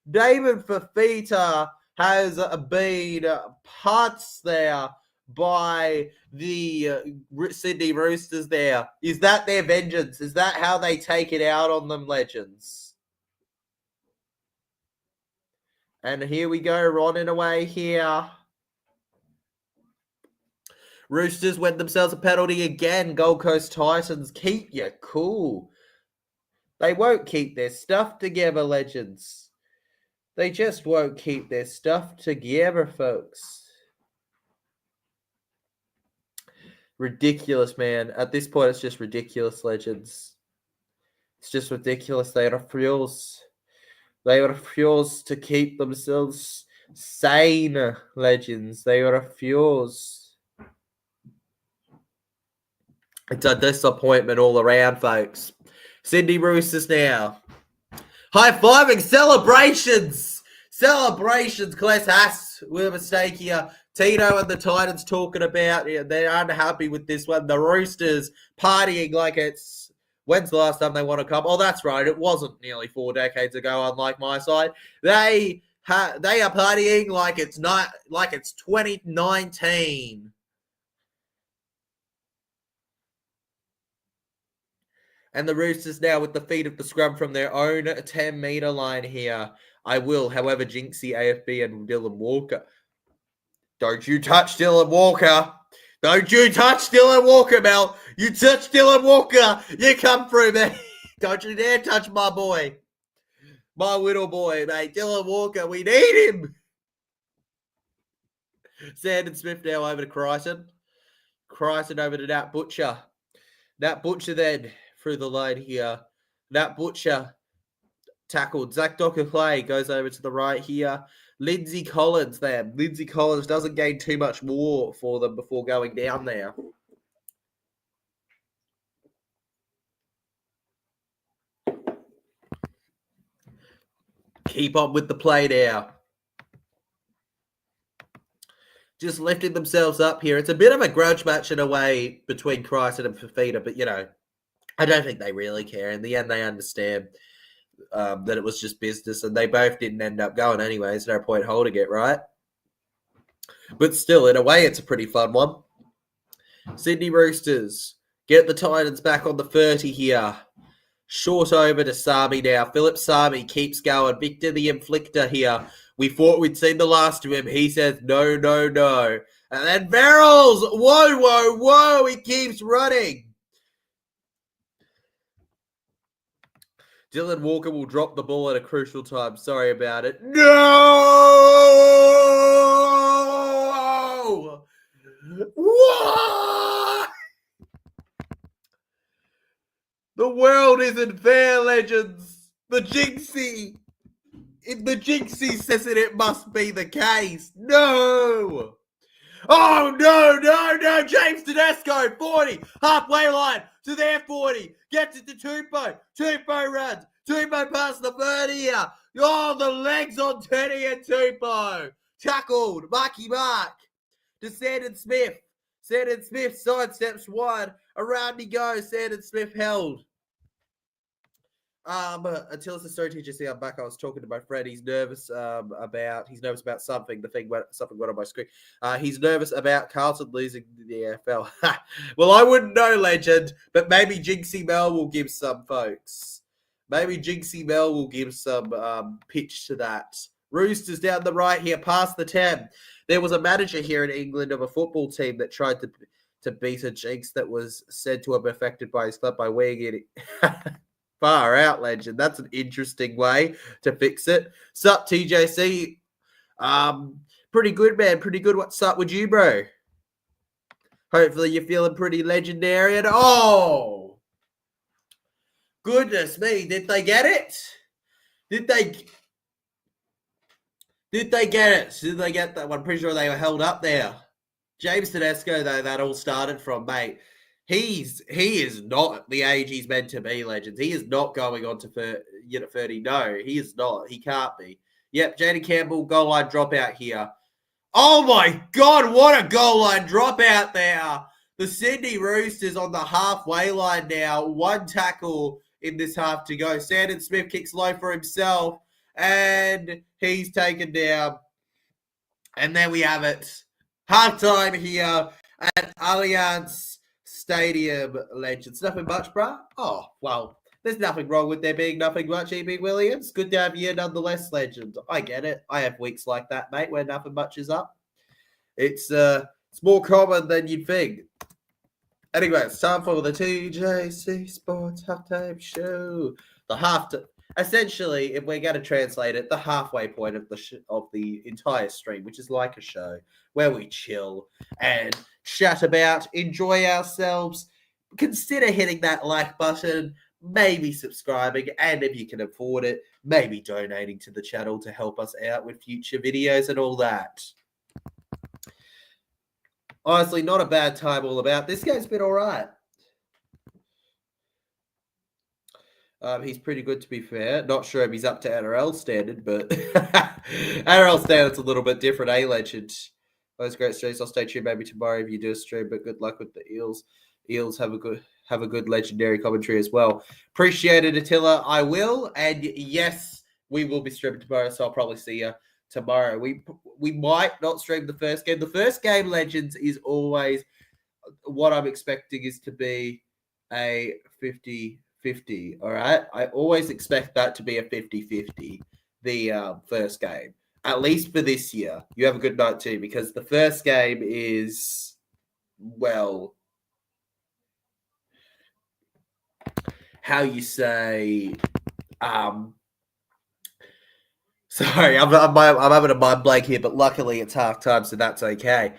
David Fafita has been punched there by the Sydney Roosters there. Is that their vengeance? Is that how they take it out on them, legends? And here we go, running away here. Roosters win themselves a penalty again. Gold Coast Titans, keep you cool. They won't keep their stuff together, legends. They just won't keep their stuff together, folks. Ridiculous, man. At this point, it's just ridiculous, legends. It's just ridiculous. They refuse. They refuse to keep themselves sane, legends. They refuse. It's a disappointment all around, folks. Sydney Roosters now. High-fiving celebrations. Celebrations. Class Haas with a mistake here. Tino and the Titans talking about they're unhappy with this one. The Roosters partying like it's... When's the last time they won a cup? Oh, that's right. It wasn't nearly 4 decades ago, unlike my side. They are partying like it's 2019. And the Roosters now with the feet of the scrum from their own 10-meter line here. I will, however, Jinxie, AFB, and Dylan Walker. Don't you touch Dylan Walker. Don't you touch Dylan Walker, Mel. You touch Dylan Walker, you come through, man. Don't you dare touch my boy. My little boy, mate. Dylan Walker, we need him. Sandon Smith now over to Crichton. Crichton over to Nat Butcher. Nat Butcher then through the line here. Nat Butcher tackled. Zach Docker-Clay goes over to the right here. Lindsay Collins there. Lindsay Collins doesn't gain too much more for them before going down there. Keep on with the play now. Just lifting themselves up here. It's a bit of a grudge match in a way between Crichton and Fafita, but, I don't think they really care. In the end, they understand that it was just business, and they both didn't end up going anyway. There's no point holding it, right? But still, in a way, it's a pretty fun one. Sydney Roosters get the Titans back on the 30 here. Short over to Sami now. Philip Sami keeps going. Victor the Inflictor here. We thought we'd seen the last of him. He says, no, no, no. And then Verrills. Whoa, whoa, whoa. He keeps running. Dylan Walker will drop the ball at a crucial time. Sorry about it. No! What? The world isn't fair, legends. The Jinxie. If the Jinxie says it must be the case. No! Oh, no, no, no. James Tedesco, 40. Halfway line to their 40. Gets it to Tupou. Tupou runs. Tupou past the 30 here. Oh, the legs on Teddy and Tupou. Tackled. Marky Mark. To Sandon Smith. Sandon Smith sidesteps one. Around he goes. Sandon Smith held. Until it's a story teacher, see, I'm back. I was talking to my friend. He's nervous about something. Something went on my screen. He's nervous about Carlton losing the AFL. Well, I wouldn't know, legend, but maybe Jinxie Mel will give some folks. Maybe Jinxie Mel will give some pitch to that. Roosters down the right here, past the 10. There was a manager here in England of a football team that tried to beat a jinx that was said to have been affected by his club by wearing it. Far out, legend. That's an interesting way to fix it. Sup, TJC? Pretty good, man. Pretty good. What's up with you, bro? Hopefully you're feeling pretty legendary. And oh, goodness me. Did they get it? Did they get it? Did they get that one? I'm pretty sure they were held up there. James Tedesco, though, that all started from, mate. He is not the age he's meant to be, legends. He is not going on to 30. No, he is not. He can't be. Yep, Jaden Campbell, goal line dropout here. Oh, my God, what a goal line dropout there. The Sydney Roosters on the halfway line now. One tackle in this half to go. Sandon Smith kicks low for himself, and he's taken down. And there we have it. Halftime here at Allianz Stadium, legends. Nothing much, bruh? Oh, well, there's nothing wrong with there being nothing much, E.B. Williams. Good to have you nonetheless, legend. I get it. I have weeks like that, mate, where nothing much is up. It's more common than you'd think. Anyway, it's time for the TJC Sports Halftime Show. Essentially, if we're going to translate it, the halfway point of the entire stream, which is like a show where we chill and chat about, enjoy ourselves. Consider hitting that like button, maybe subscribing, and if you can afford it, maybe donating to the channel to help us out with future videos and all that. Honestly, not a bad time all about. This game's been all right. He's pretty good, to be fair. Not sure if he's up to NRL standard, but NRL standard's a little bit different, legend? Those great streams. I'll stay tuned maybe tomorrow if you do a stream, but good luck with the Eels. Eels have a good legendary commentary as well. Appreciate it, Attila. I will. And yes, we will be streaming tomorrow, so I'll probably see you tomorrow. We might not stream the first game. The first game, legends, is always what I'm expecting is to be a 50-50. All right. I always expect that to be a 50-50, the first game, at least for this year. You have a good night too, because the first game is, well, how you say, sorry, I'm having a mind blank here, but luckily it's halftime, so that's okay.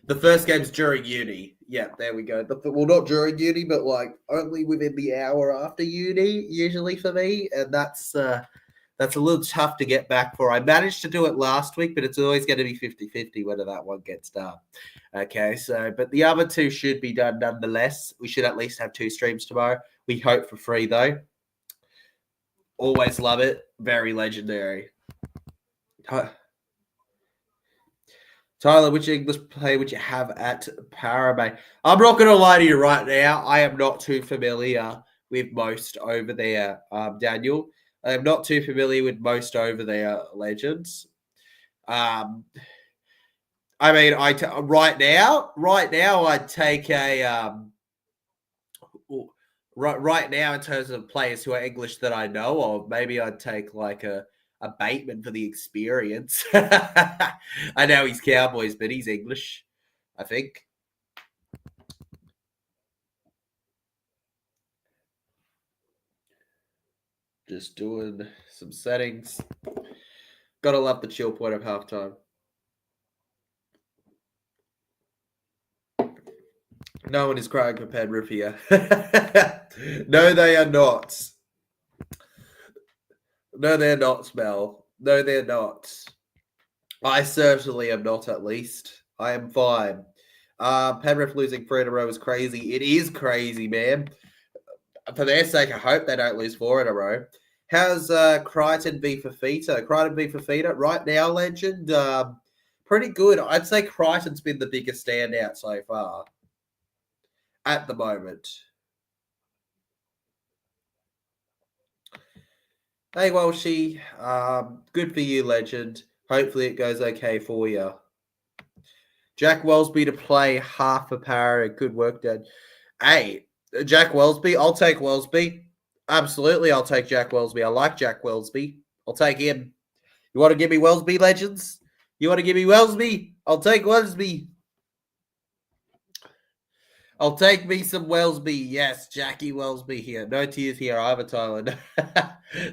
The first game's during uni. Yeah, there we go. Well, not during uni, but like only within the hour after uni, usually for me, and that's a little tough to get back for. I managed to do it last week, but it's always going to be 50-50 whether that one gets done. Okay, so but the other two should be done nonetheless. We should at least have 2 streams tomorrow. We hope for free though. Always love it. Very legendary. Tyler, which English player would you have at Paramount? I'm not going to lie to you right now. I am not too familiar with most over there, Daniel. I am not too familiar with most over there, legends. I mean, right now, I'd take a right now in terms of players who are English that I know of. Maybe I'd take like a Bateman for the experience. I know he's Cowboys, but he's English, I think. Just doing some settings. Gotta love the chill point of halftime. No one is crying for Penrith here. No, they are not. No, they're not, Mel. No, they're not. I certainly am not, at least. I am fine. Penrith losing 3 in a row is crazy. It is crazy, man. for their sake, I hope they don't lose 4 in a row. How's Crichton v Fafita? Crichton v Fafita right now, legend. Pretty good. I'd say Crichton's been the biggest standout so far at the moment. Hey, Walshy. Good for you, legend. Hopefully it goes okay for you. Jack Wellesby to play half a para. Good work, Dad. Hey, Jack Wellesby. I'll take Wellesby. Absolutely, I'll take Jack Wellesby. I like Jack Wellesby. I'll take him. You want to give me Wellesby, legends? You want to give me Wellesby? I'll take Wellesby. I'll take me some Wellesby. Yes, Jackie Wellesby here. No tears here either, Tyler.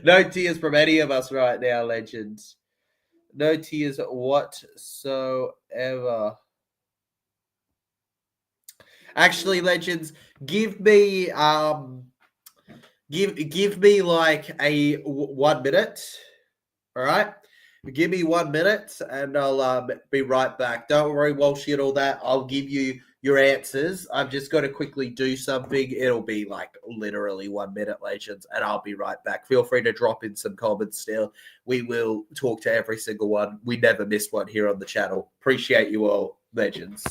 No tears from any of us right now, legends. No tears whatsoever. Actually, legends, give me give me like a 1 minute. All right, give me 1 minute, and I'll be right back. Don't worry, Walshy and all that. I'll give you your answers. I've just got to quickly do something. It'll be like literally 1 minute, legends, and I'll be right back. Feel free to drop in some comments still. We will talk to every single one. We never miss one here on the channel. Appreciate you all, legends.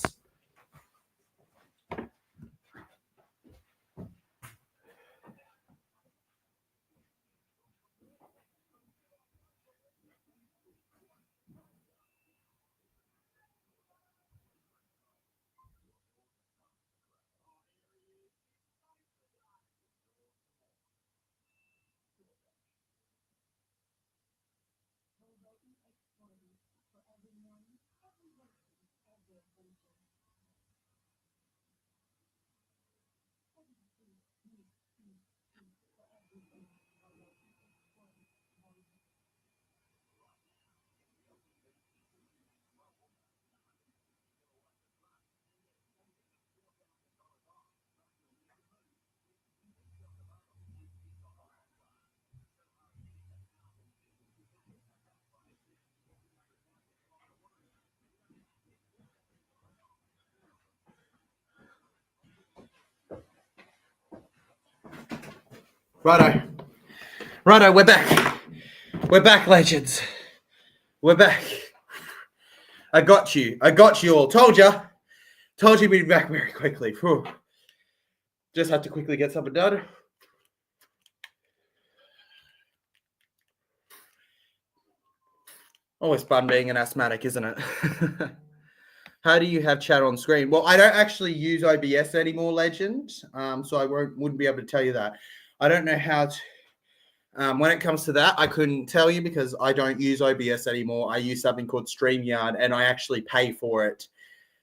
Righto, we're back. We're back, legends. We're back. I got you all. Told you we'd be back very quickly. Whew. Just had to quickly get something done. Always fun being an asthmatic, isn't it? How do you have chat on screen? Well, I don't actually use OBS anymore, legend. So I wouldn't be able to tell you that. I don't know how to. When it comes to that, I couldn't tell you because I don't use OBS anymore. I use something called StreamYard, and I actually pay for it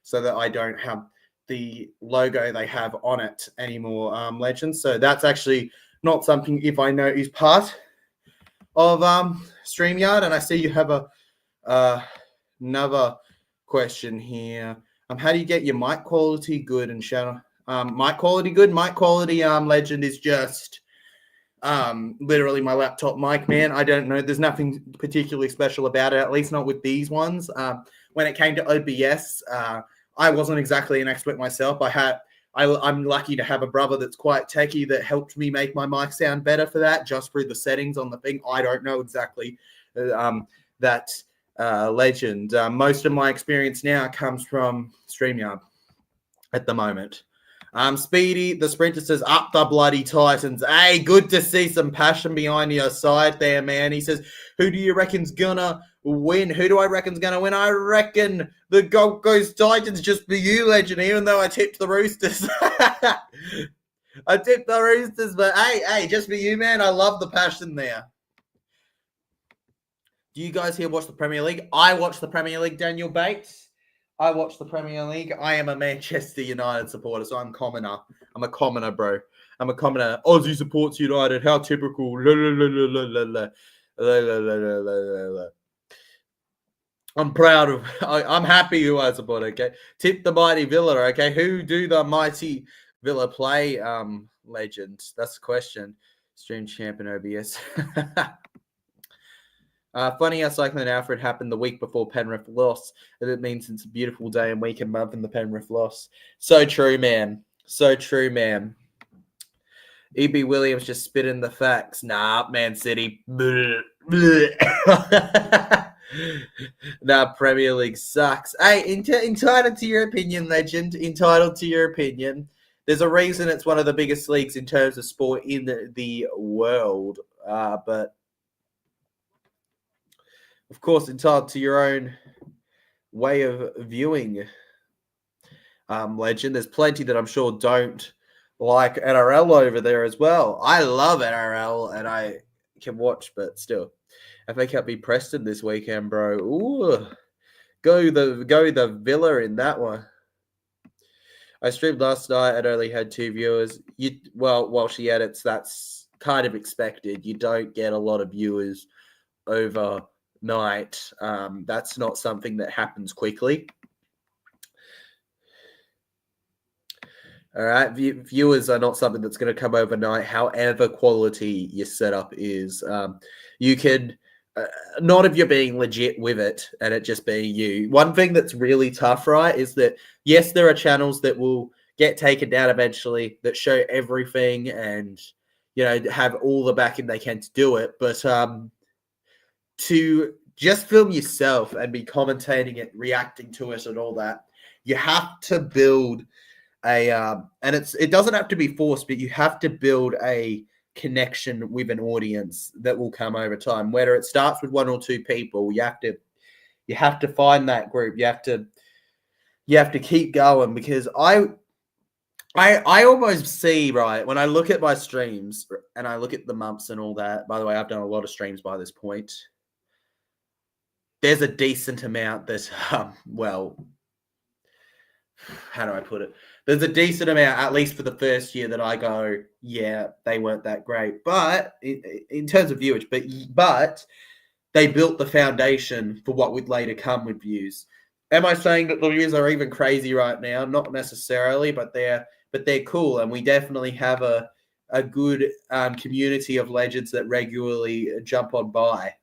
so that I don't have the logo they have on it anymore, legends. So that's actually not something, if I know, is part of StreamYard. And I see you have another question here. How do you get your mic quality good and shadow? Mic quality good? Mic quality, legend, is just literally my laptop mic, man. I don't know. There's nothing particularly special about it, at least not with these ones. When it came to OBS, I wasn't exactly an expert myself. I'm lucky to have a brother that's quite techie that helped me make my mic sound better for that, just through the settings on the thing. I don't know exactly that legend. Most of my experience now comes from StreamYard at the moment. Speedy, the sprinter, says, up the bloody Titans. Hey, good to see some passion behind your side there, man. He says, who do you reckon's gonna win? Who do I reckon's gonna win? I reckon the Gold Coast Titans, just for you, legend, even though I tipped the Roosters. I tipped the Roosters, but hey, just for you, man. I love the passion there. Do you guys here watch the Premier League? I watch the Premier League, Daniel Bates. I watch the Premier League. I am a Manchester United supporter, so I'm a commoner, bro. I'm a commoner. Aussie supports United. How typical. I'm proud of. I'm happy who I support. Okay, tip the mighty Villa. Okay, who do the mighty Villa play? Legends. That's the question. Stream champion OBS. Funny how Cyclone Alfred happened the week before Penrith lost. It means it's a beautiful day and week and month in the Penrith loss. So true, man. So true, man. E.B. Williams just spitting the facts. Nah, Man City. Nah, Premier League sucks. Hey, entitled to your opinion, legend. Entitled to your opinion. There's a reason it's one of the biggest leagues in terms of sport in the world. But, of course, entitled to your own way of viewing, legend. There's plenty that I'm sure don't like NRL over there as well. I love NRL and I can watch, but still, FA Cup be Preston this weekend, bro. Ooh, go the Villa in that one. I streamed last night and only had 2 viewers. While she edits, that's kind of expected. You don't get a lot of viewers overnight. That's not something that happens quickly. All right, viewers are not something that's going to come overnight. However quality your setup is, you can not if you're being legit with it and it just being you. One thing that's really tough, right, is that yes, there are channels that will get taken down eventually that show everything and have all the backing they can to do it, but to just film yourself and be commentating it, reacting to it, and all that, you have to build and it doesn't have to be forced, but you have to build a connection with an audience that will come over time. Whether it starts with 1 or 2 people, you have to find that group. You have to keep going, because I almost see, right, when I look at my streams and I look at the months and all that. By the way, I've done a lot of streams by this point. There's a decent amount that how do I put it? There's a decent amount, at least for the first year, that I go, yeah, they weren't that great. But in terms of viewers, but they built the foundation for what would later come with views. Am I saying that the views are even crazy right now? Not necessarily, but they're cool, and we definitely have a good community of legends that regularly jump on by.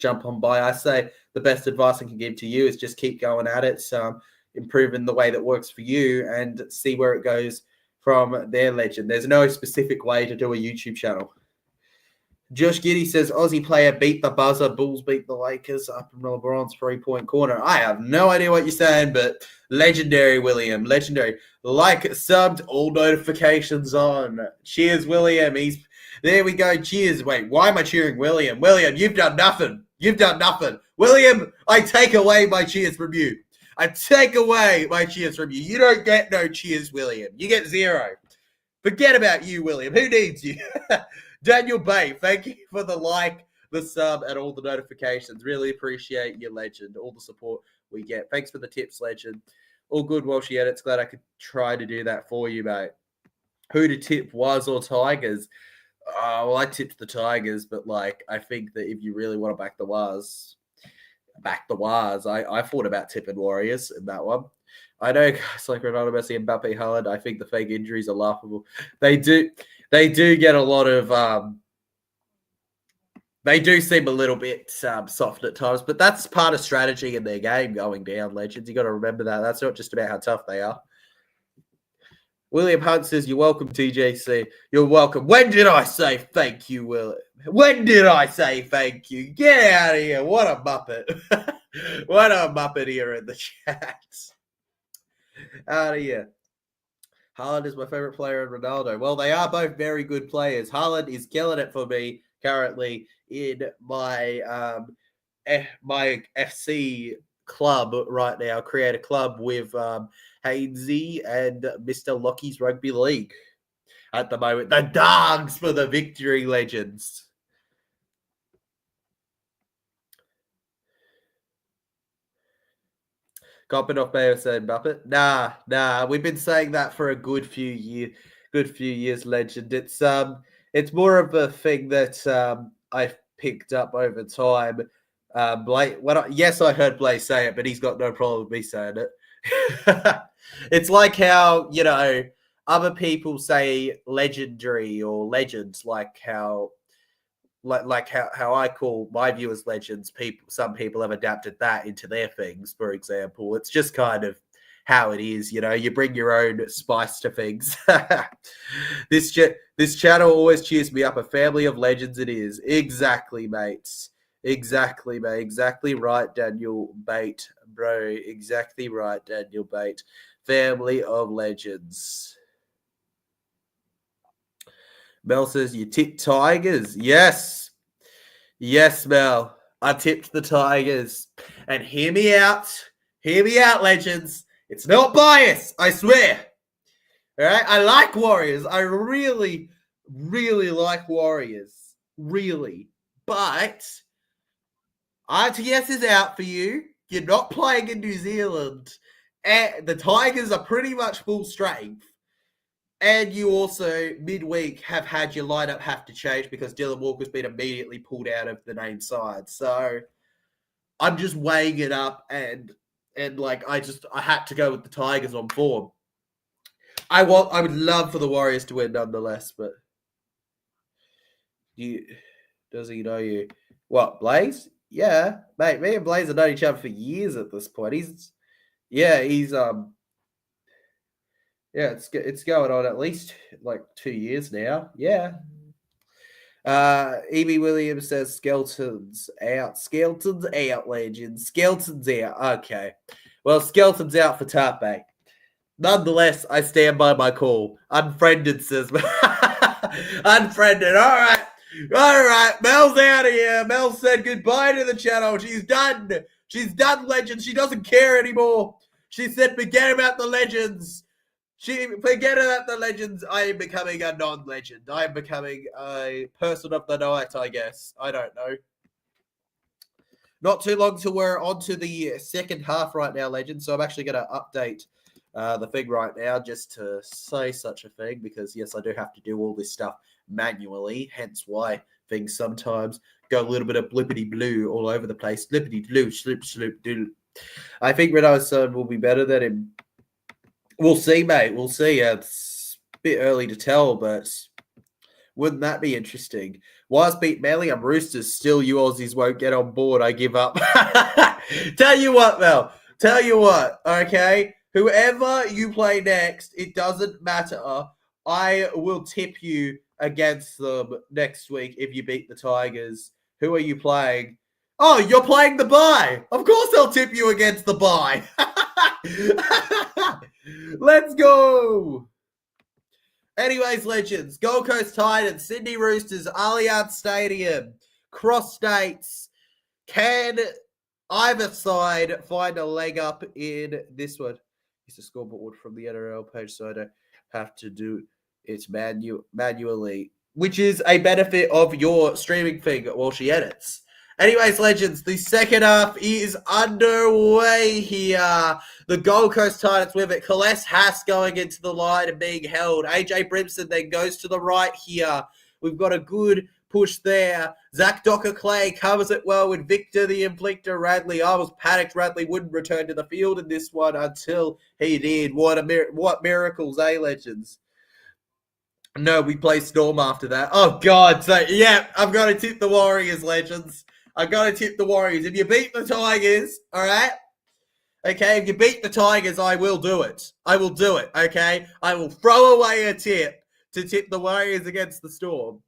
I say the best advice I can give to you is just keep going at it. Improving the way that works for you and see where it goes from their legend. There's no specific way to do a YouTube channel. Josh Giddy says, Aussie player beat the buzzer, Bulls beat the Lakers up in LeBron's 3-point corner. I have no idea what you're saying, but legendary, William. Legendary. Like, subbed, all notifications on. Cheers, William. There we go. Cheers. Wait, why am I cheering William? William, you've done nothing. William, I take away my cheers from you. I take away my cheers from you. You don't get no cheers, William. You get 0. Forget about you, William. Who needs you? Daniel Bay, thank you for the like, the sub, and all the notifications. Really appreciate your legend, all the support we get. Thanks for the tips, legend. All good while she edits. Glad I could try to do that for you, mate. Who to tip, Waz or Tigers? Well, I tipped the Tigers, but I think that if you really want to back the Waz, I thought about tipping Warriors in that one. I know guys like Ronaldo, Messi, and Mbappe, Haaland. I think the fake injuries are laughable. They do get a lot of. They do seem a little bit soft at times, but that's part of strategy in their game going down. Legends, you got to remember that. That's not just about how tough they are. William Hunt says, "You're welcome, TJC. You're welcome." When did I say thank you, William? When did I say thank you? Get out of here. What a muppet. What a muppet here in the chat. Out of here. Haaland is my favorite player and Ronaldo. Well, they are both very good players. Haaland is killing it for me currently in my my FC club right now. Create a club with Hainsey and Mr. Lockie's Rugby League at the moment. The dogs for the victory, legends. Kopinov may have said Muppet. Nah. We've been saying that for a good few years, legend. It's more of a thing that I've picked up over time. Yes, I heard Blaze say it, but he's got no problem with me saying it. It's like how, other people say legendary or legends, like how I call my viewers legends. Some people have adapted that into their things, for example. It's just kind of how it is. You know, you bring your own spice to things. This channel always cheers me up. A family of legends it is. Exactly, mates. Exactly, mate. Exactly right, Daniel Bate, bro. Exactly right, Daniel Bate. Family of legends. Mel says, you tipped Tigers. Yes. Yes, Mel. I tipped the Tigers. And hear me out. Hear me out, legends. It's not bias, I swear. All right? I like Warriors. I really, really like Warriors. Really. But RTS is out for you. You're not playing in New Zealand. And the Tigers are pretty much full strength. And you also, midweek, have had your lineup have to change because Dylan Walker's been immediately pulled out of the main side. So I'm just weighing it up and like I had to go with the Tigers on form. I would love for the Warriors to win nonetheless, but does he know you? What, Blaze? Yeah, mate, me and Blaze have known each other for years at this point. He's it's going on at least like 2 years now. Yeah. E.B. Williams says Skelton's out. Skelton's out, legend. Skelton's out. Okay. Well, Skelton's out for Tape. Nonetheless, I stand by my call. Unfriended, says Unfriended. All right. All right. Mel's out of here. Mel said goodbye to the channel. She's done. She's done, legends. She doesn't care anymore. She said forget about the legends. Forget about the legends. I am becoming a non-legend. I am becoming a person of the night, I guess. I don't know. Not too long till we're on to the second half right now, legends. So I'm actually going to update the thing right now just to say such a thing because, yes, I do have to do all this stuff manually, hence why things sometimes go a little bit of blippity blue all over the place. Blippity blue, sloop, sloop, doo. I think Renault's son will be better than him. We'll see, mate. We'll see. It's a bit early to tell, but wouldn't that be interesting? Wise beat Manly and Roosters. Still, you Aussies won't get on board. I give up. Tell you what, Mel. Tell you what, okay? Whoever you play next, it doesn't matter. I will tip you against them next week if you beat the Tigers. Who are you playing? Oh, you're playing the bye. Of course I'll tip you against the bye. Let's go. Anyways, legends, Gold Coast Titans, Sydney Roosters, Allianz Stadium, cross states. Can either side find a leg up in this one? It's a scoreboard from the NRL page, so I don't have to do it manually, which is a benefit of your streaming thing while she edits. Anyways, legends, the second half is underway here. The Gold Coast Titans with it. Kales Haas going into the line and being held. AJ Brimson then goes to the right here. We've got a good push there. Zach Docker-Clay covers it well with Victor the Inflictor Radley. I was panicked Radley wouldn't return to the field in this one until he did. What miracles, legends? No, we play Storm after that. Oh, God. So, yeah, I've got to tip the Warriors, legends. I've got to tip the Warriors. If you beat the Tigers, all right? Okay, if you beat the Tigers, I will do it. I will do it, okay? I will throw away a tip to tip the Warriors against the Storm.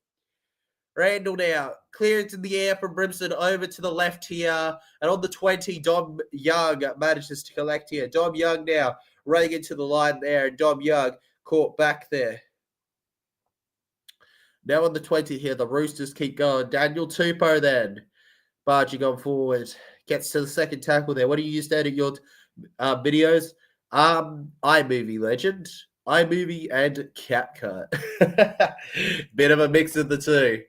Randall now. Clearance in the air from Brimson over to the left here. And on the 20, Dom Young manages to collect here. Dom Young now running into the line there. And Dom Young caught back there. Now on the 20 here, the Roosters keep going. Daniel Tupou then. Barging on forward. Gets to the second tackle there. What do you use there in your videos? iMovie legend. iMovie and CapCut. Bit of a mix of the two.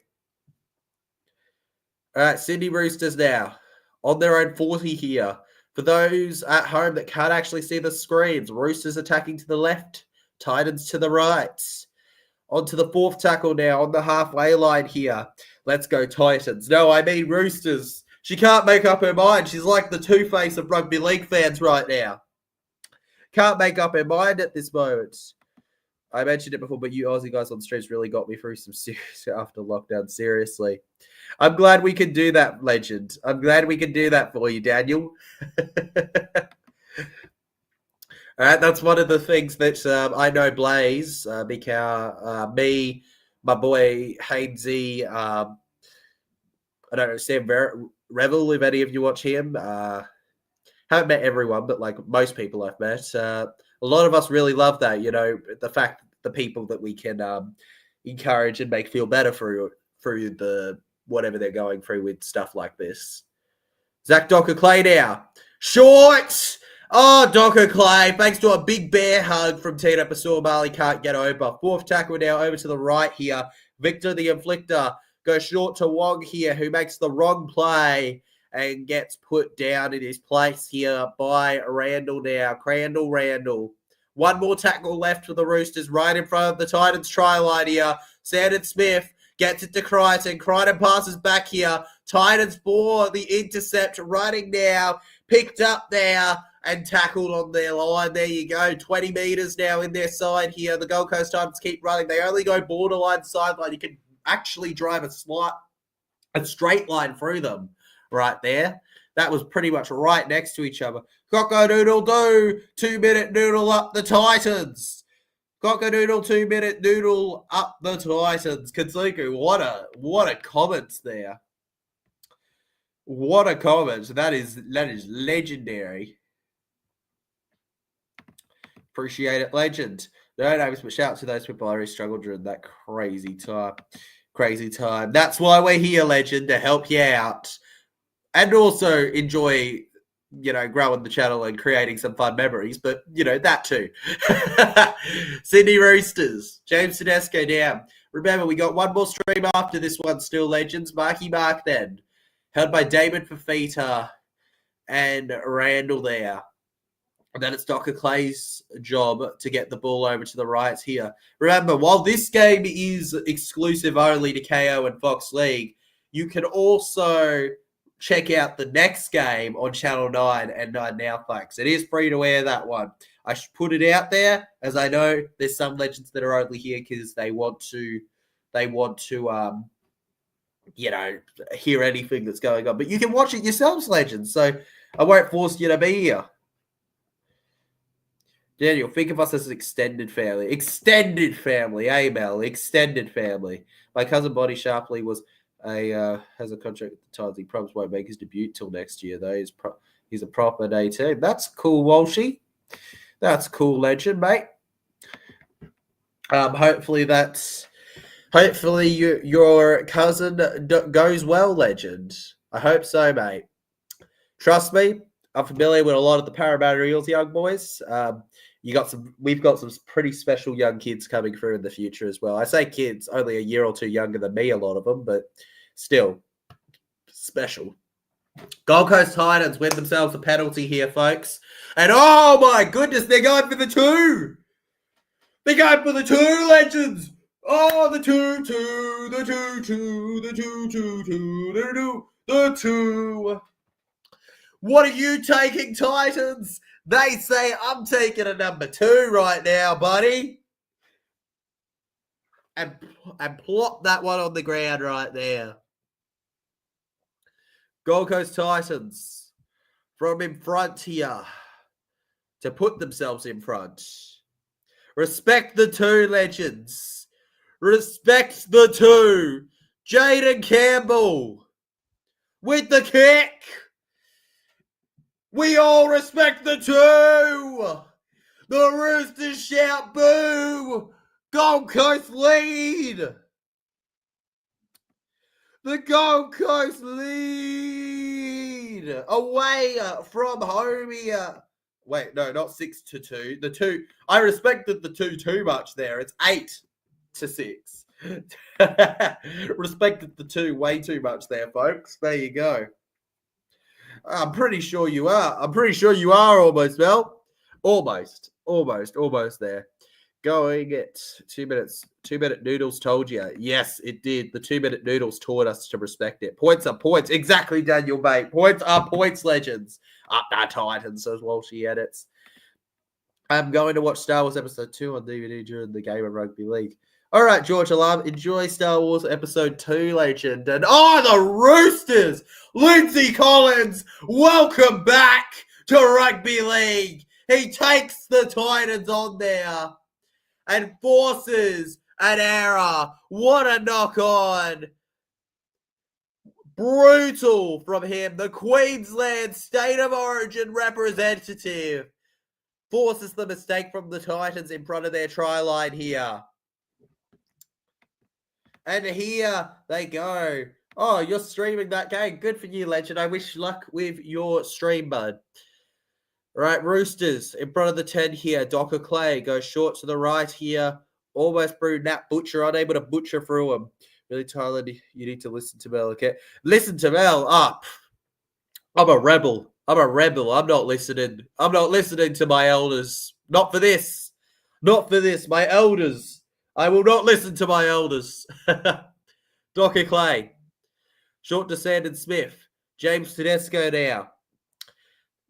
All right, Sydney Roosters now. On their own 40 here. For those at home that can't actually see the screens, Roosters attacking to the left. Titans to the right. On to the fourth tackle now on the halfway line here. Let's go Titans. No, I mean Roosters. She can't make up her mind. She's like the two-face of rugby league fans right now. Can't make up her mind at this moment. I mentioned it before, but you Aussie guys on streams really got me through some serious after lockdown. Seriously. I'm glad we can do that, legend. I'm glad we can do that for you, Daniel. All right, that's one of the things that I know Blaze, me, my boy Hainsey, I don't know, Sam Revel, if any of you watch him. Haven't met everyone, but like most people I've met. A lot of us really love that, the fact that the people that we can encourage and make feel better through the whatever they're going through with stuff like this. Zach Docker Clay now. Short! Oh, Docker Clay, thanks to a big bear hug from Tina Pasor, can't get over. Fourth tackle now over to the right here. Victor the Inflictor goes short to Wong here, who makes the wrong play and gets put down in his place here by Randall now. Randall. One more tackle left for the Roosters right in front of the Titans try line here. Sandon Smith gets it to Crichton. Crichton passes back here. Titans for the intercept running now. Picked up there and tackled on their line. There you go. 20 metres now in their side here. The Gold Coast Titans keep running. They only go borderline sideline. You can actually drive a straight line through them right there. That was pretty much right next to each other. Cock-a-doodle-doo. 2-minute noodle up the Titans. Cock-a-doodle, 2-minute noodle up the Titans. Kazuku, what a comment there. What a comment. That is legendary. Appreciate it, legend. No names, but shout out to those people who struggled during that crazy time. That's why we're here, legend, to help you out. And also enjoy, growing the channel and creating some fun memories. But, that too. Sydney Roosters. James Tedesco down. Remember, we got one more stream after this one still, legends. Marky Mark then. Held by David Fafita and Randall there. And then it's Docker Clay's job to get the ball over to the right here. Remember, while this game is exclusive only to Kayo and Fox League, you can also check out the next game on Channel 9 and 9 Now, folks. It is free to air, that one. I should put it out there, as I know there's some legends that are only here because they want to hear anything that's going on. But you can watch it yourselves, legends, so I won't force you to be here. Daniel, think of us as an extended family. Extended family, Mel. Extended family. My cousin Bonnie Sharpley has a contract with the Titans. He probably won't make his debut till next year, though. He's a proper 18. That's cool, Walshy. That's cool, legend, mate. Hopefully your cousin goes well, legend. I hope so, mate. Trust me, I'm familiar with a lot of the Parramatta Eels young boys. We've got some pretty special young kids coming through in the future as well. I say kids, only a year or two younger than me, a lot of them, but still special. Gold Coast Titans win themselves a penalty here, folks. And oh my goodness, they're going for the 2. They're going for the 2, legends. Oh, the 2, the 2, the 2. What are you taking, Titans? They say I'm taking a number 2 right now, buddy. And plop that one on the ground right there. Gold Coast Titans from in front here to put themselves in front. Respect the 2, legends. Respect the 2. Jaden Campbell with the kick. We all respect the 2. The Roosters shout boo. Gold Coast lead. The Gold Coast lead. Away from home here. Wait, no, not 6-2. The 2. I respected the 2 too much there. It's 8-6. Respected the 2 way too much there, folks. There you go. I'm pretty sure you are. Almost, Mel. Almost there. Going at 2 minutes. 2-minute noodles told you. Yes, it did. The 2-minute noodles taught us to respect it. Points are points. Exactly, Daniel, mate. Points are points, legends. Up that Titans as well, she edits. I'm going to watch Star Wars Episode 2 on DVD during the game of rugby league. All right, George Alarm, enjoy Star Wars Episode 2, legend. And the Roosters! Lindsay Collins, welcome back to rugby league. He takes the Titans on there and forces an error. What a knock on. Brutal from him. The Queensland State of Origin representative forces the mistake from the Titans in front of their try line here. And here they go. Oh, you're streaming that game. Good for you, legend. I wish luck with your stream, bud. Right, Roosters in front of the 10 here. Docker Clay goes short to the right here. Almost through Nat Butcher, unable to butcher through him. Really, Tyler, you need to listen to Mel, okay? Listen to Mel up. I'm a rebel. I'm not listening. I'm not listening to my elders. Not for this. Not for this. My elders. I will not listen to my elders. Docker Clay. Short to Sandon Smith. James Tedesco now.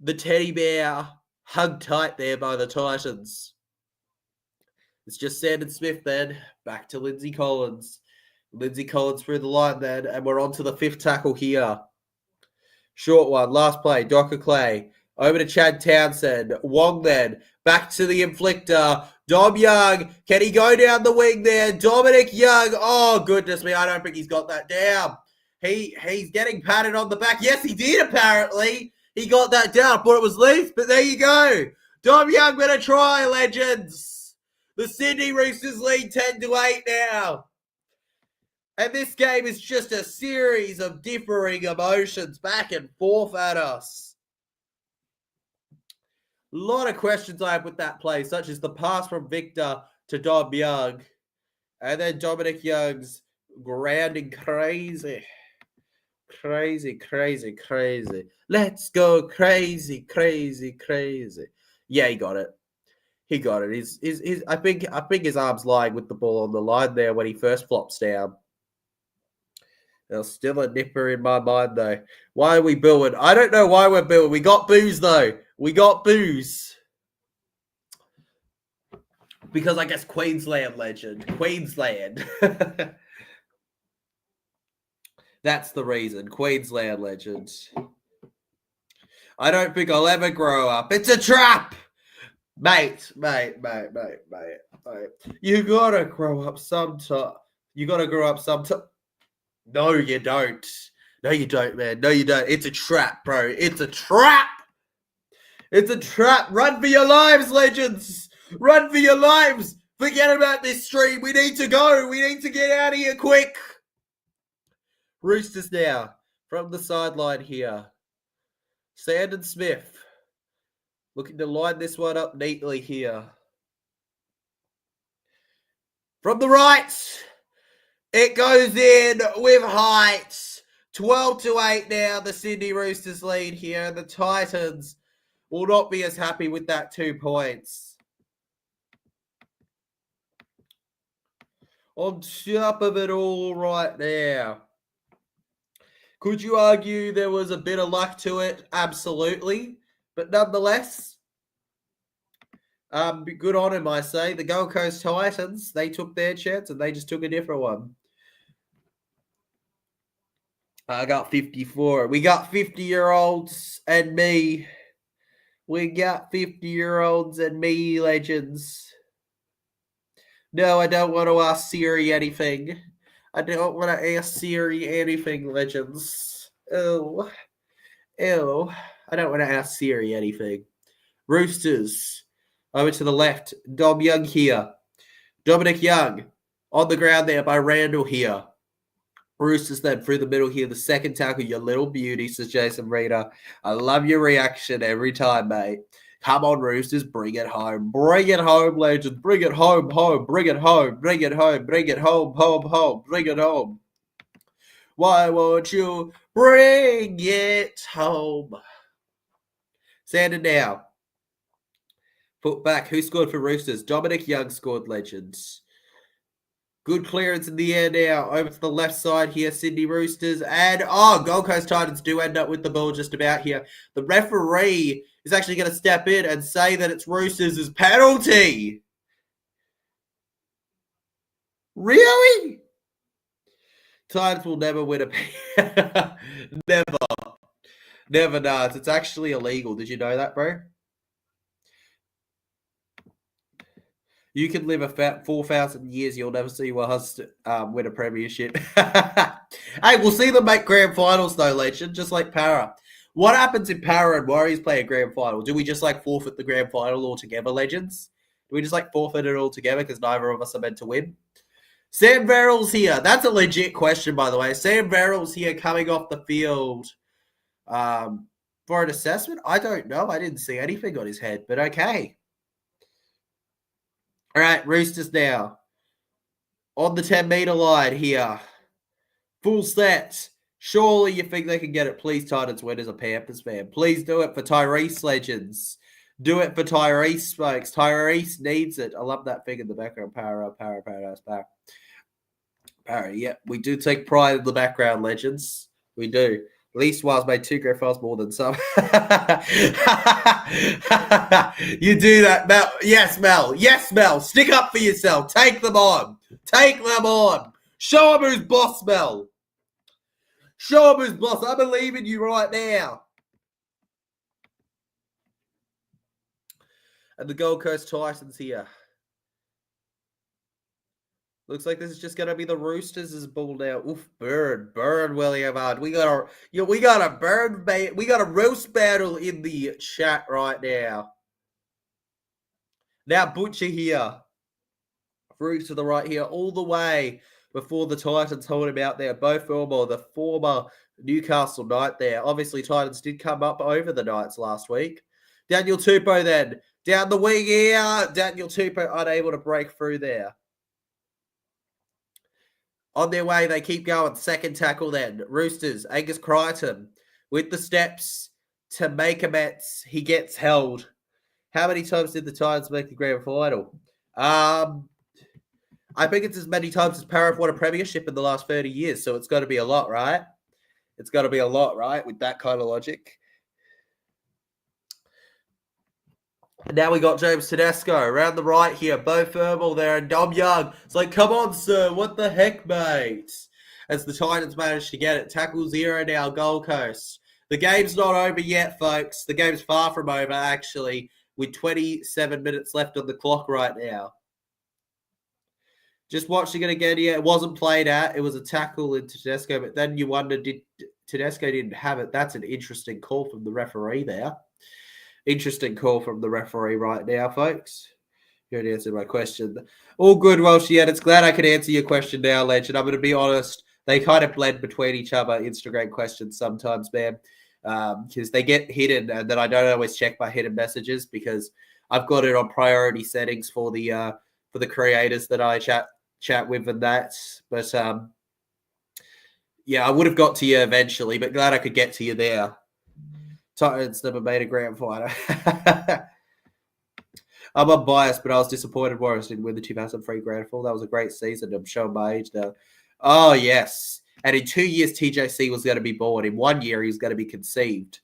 The teddy bear hugged tight there by the Titans. It's just Sandon Smith then. Back to Lindsay Collins. Lindsay Collins through the line then. And we're on to the 5th tackle here. Short one. Last play. Docker Clay. Over to Chad Townsend. Wong then. Back to the inflictor. Dom Young. Can he go down the wing there? Dominic Young. Oh, goodness me. I don't think he's got that down. He's getting patted on the back. Yes, he did apparently. He got that down. I thought it was Leaf, but there you go. Dom Young with a try, legends. The Sydney Roosters lead 10-8 now. And this game is just a series of differing emotions back and forth at us. A lot of questions I have with that play, such as the pass from Victor to Dom Young. And then Dominic Young's grounding crazy. Crazy. Let's go crazy. Yeah, he got it. I think his arm's lying with the ball on the line there when he first flops down. There's still a nipper in my mind, though. Why are we booing? I don't know why we're booing. We got boos, though. We got boos. Because I guess Queensland legend. Queensland. That's the reason. Queensland legend. I don't think I'll ever grow up. It's a trap! Mate. You gotta grow up sometime. No, you don't. No, you don't, man. No, you don't. It's a trap, bro. It's a trap. Run for your lives, legends. Run for your lives. Forget about this stream. We need to go. We need to get out of here quick. Roosters now from the sideline here. Sandon Smith looking to line this one up neatly here. From the right. It goes in with height. 12-8 now. The Sydney Roosters lead here. The Titans will not be as happy with that 2 points. On top of it all right now. Could you argue there was a bit of luck to it? Absolutely. But nonetheless, good on him, I say. The Gold Coast Titans, they took their chance and they just took a different one. I got 54. We got 50-year-olds and me. We got 50-year-olds and me, legends. No, I don't want to ask Siri anything. I don't want to ask Siri anything, legends. Ew. I don't want to ask Siri anything. Roosters. Over to the left. Dom Young here. Dominic Young. On the ground there by Randall here. Roosters then through the middle here. The second tackle, your little beauty, says Jason Reader. I love your reaction every time, mate. Come on, Roosters, bring it home. Bring it home, legends. Bring it home. Bring it home. Bring it home. Bring it home. Bring it home. Why won't you bring it home? Sandon now. Put back. Who scored for Roosters? Dominic Young scored, legends. Good clearance in the air now. Over to the left side here, Sydney Roosters. And, Gold Coast Titans do end up with the ball just about here. The referee is actually going to step in and say that it's Roosters' penalty. Really? Titans will never win a Never does. It's actually illegal. Did you know that, bro? You can live 4,000 years, you'll never see us win a premiership. Hey, we'll see them make grand finals though, legend, just like Para. What happens if Para and Warriors play a grand final? Do we just like forfeit the grand final altogether, legends? Do we just like forfeit it all together because neither of us are meant to win? Sam Verrill's here. That's a legit question, by the way. Sam Verrill's here coming off the field for an assessment. I don't know. I didn't see anything on his head, but okay. All right, Roosters now. On the 10-meter line here. Full set. Surely you think they can get it. Please, Titans win as a Panthers fan. Please do it for Tyrese, legends. Do it for Tyrese, folks. Tyrese needs it. I love that thing in the background. Para. Yeah, we do take pride in the background, legends. We do. Least Wiles made 2 grand finals more than some. You do that, Mel. Yes, Mel. Yes, Mel. Stick up for yourself. Take them on. Take them on. Show them who's boss, Mel. Show them who's boss. I believe in you right now. And the Gold Coast Titans here. Looks like this is just gonna be the Roosters' ball now. Oof, burn, William Hard. We got a roast battle in the chat right now. Now Butcher here. Through to the right here, all the way before the Titans hold him out there. Bo Fillmore, the former Newcastle Knight there. Obviously, Titans did come up over the Knights last week. Daniel Tupou then. Down the wing here. Daniel Tupou unable to break through there. On their way, they keep going. Second tackle then. Roosters, Angus Crichton with the steps to make amends. He gets held. How many times did the Titans make the grand final? I think it's as many times as Para won a premiership in the last 30 years, so it's got to be a lot, right? It's got to be a lot, right, with that kind of logic. And now we got James Tedesco around the right here. Bo Furmal there and Dom Young. It's like, come on, sir. What the heck, mate? As the Titans managed to get it. Tackle 0 now, Gold Coast. The game's not over yet, folks. The game's far from over, actually, with 27 minutes left on the clock right now. Just watching it again, yeah, it wasn't played at. It was a tackle into Tedesco, but then you wonder, did Tedesco didn't have it? That's an interesting call from the referee there. Interesting call from the referee right now, folks. You already answered my question. All good, Welsh. Yeah, it's glad I could answer your question now, Legend. I'm going to be honest. They kind of blend between each other, Instagram questions sometimes, man, because they get hidden, and then I don't always check my hidden messages because I've got it on priority settings for the creators that I chat with and that. But yeah, I would have got to you eventually, but glad I could get to you there. Titans never made a grand final. I'm unbiased, but I was disappointed Warriors didn't win the 2003 grand final. That was a great season. I'm showing my age now. Oh, yes. And in 2 years, TJC was going to be born. In 1 year, he was going to be conceived.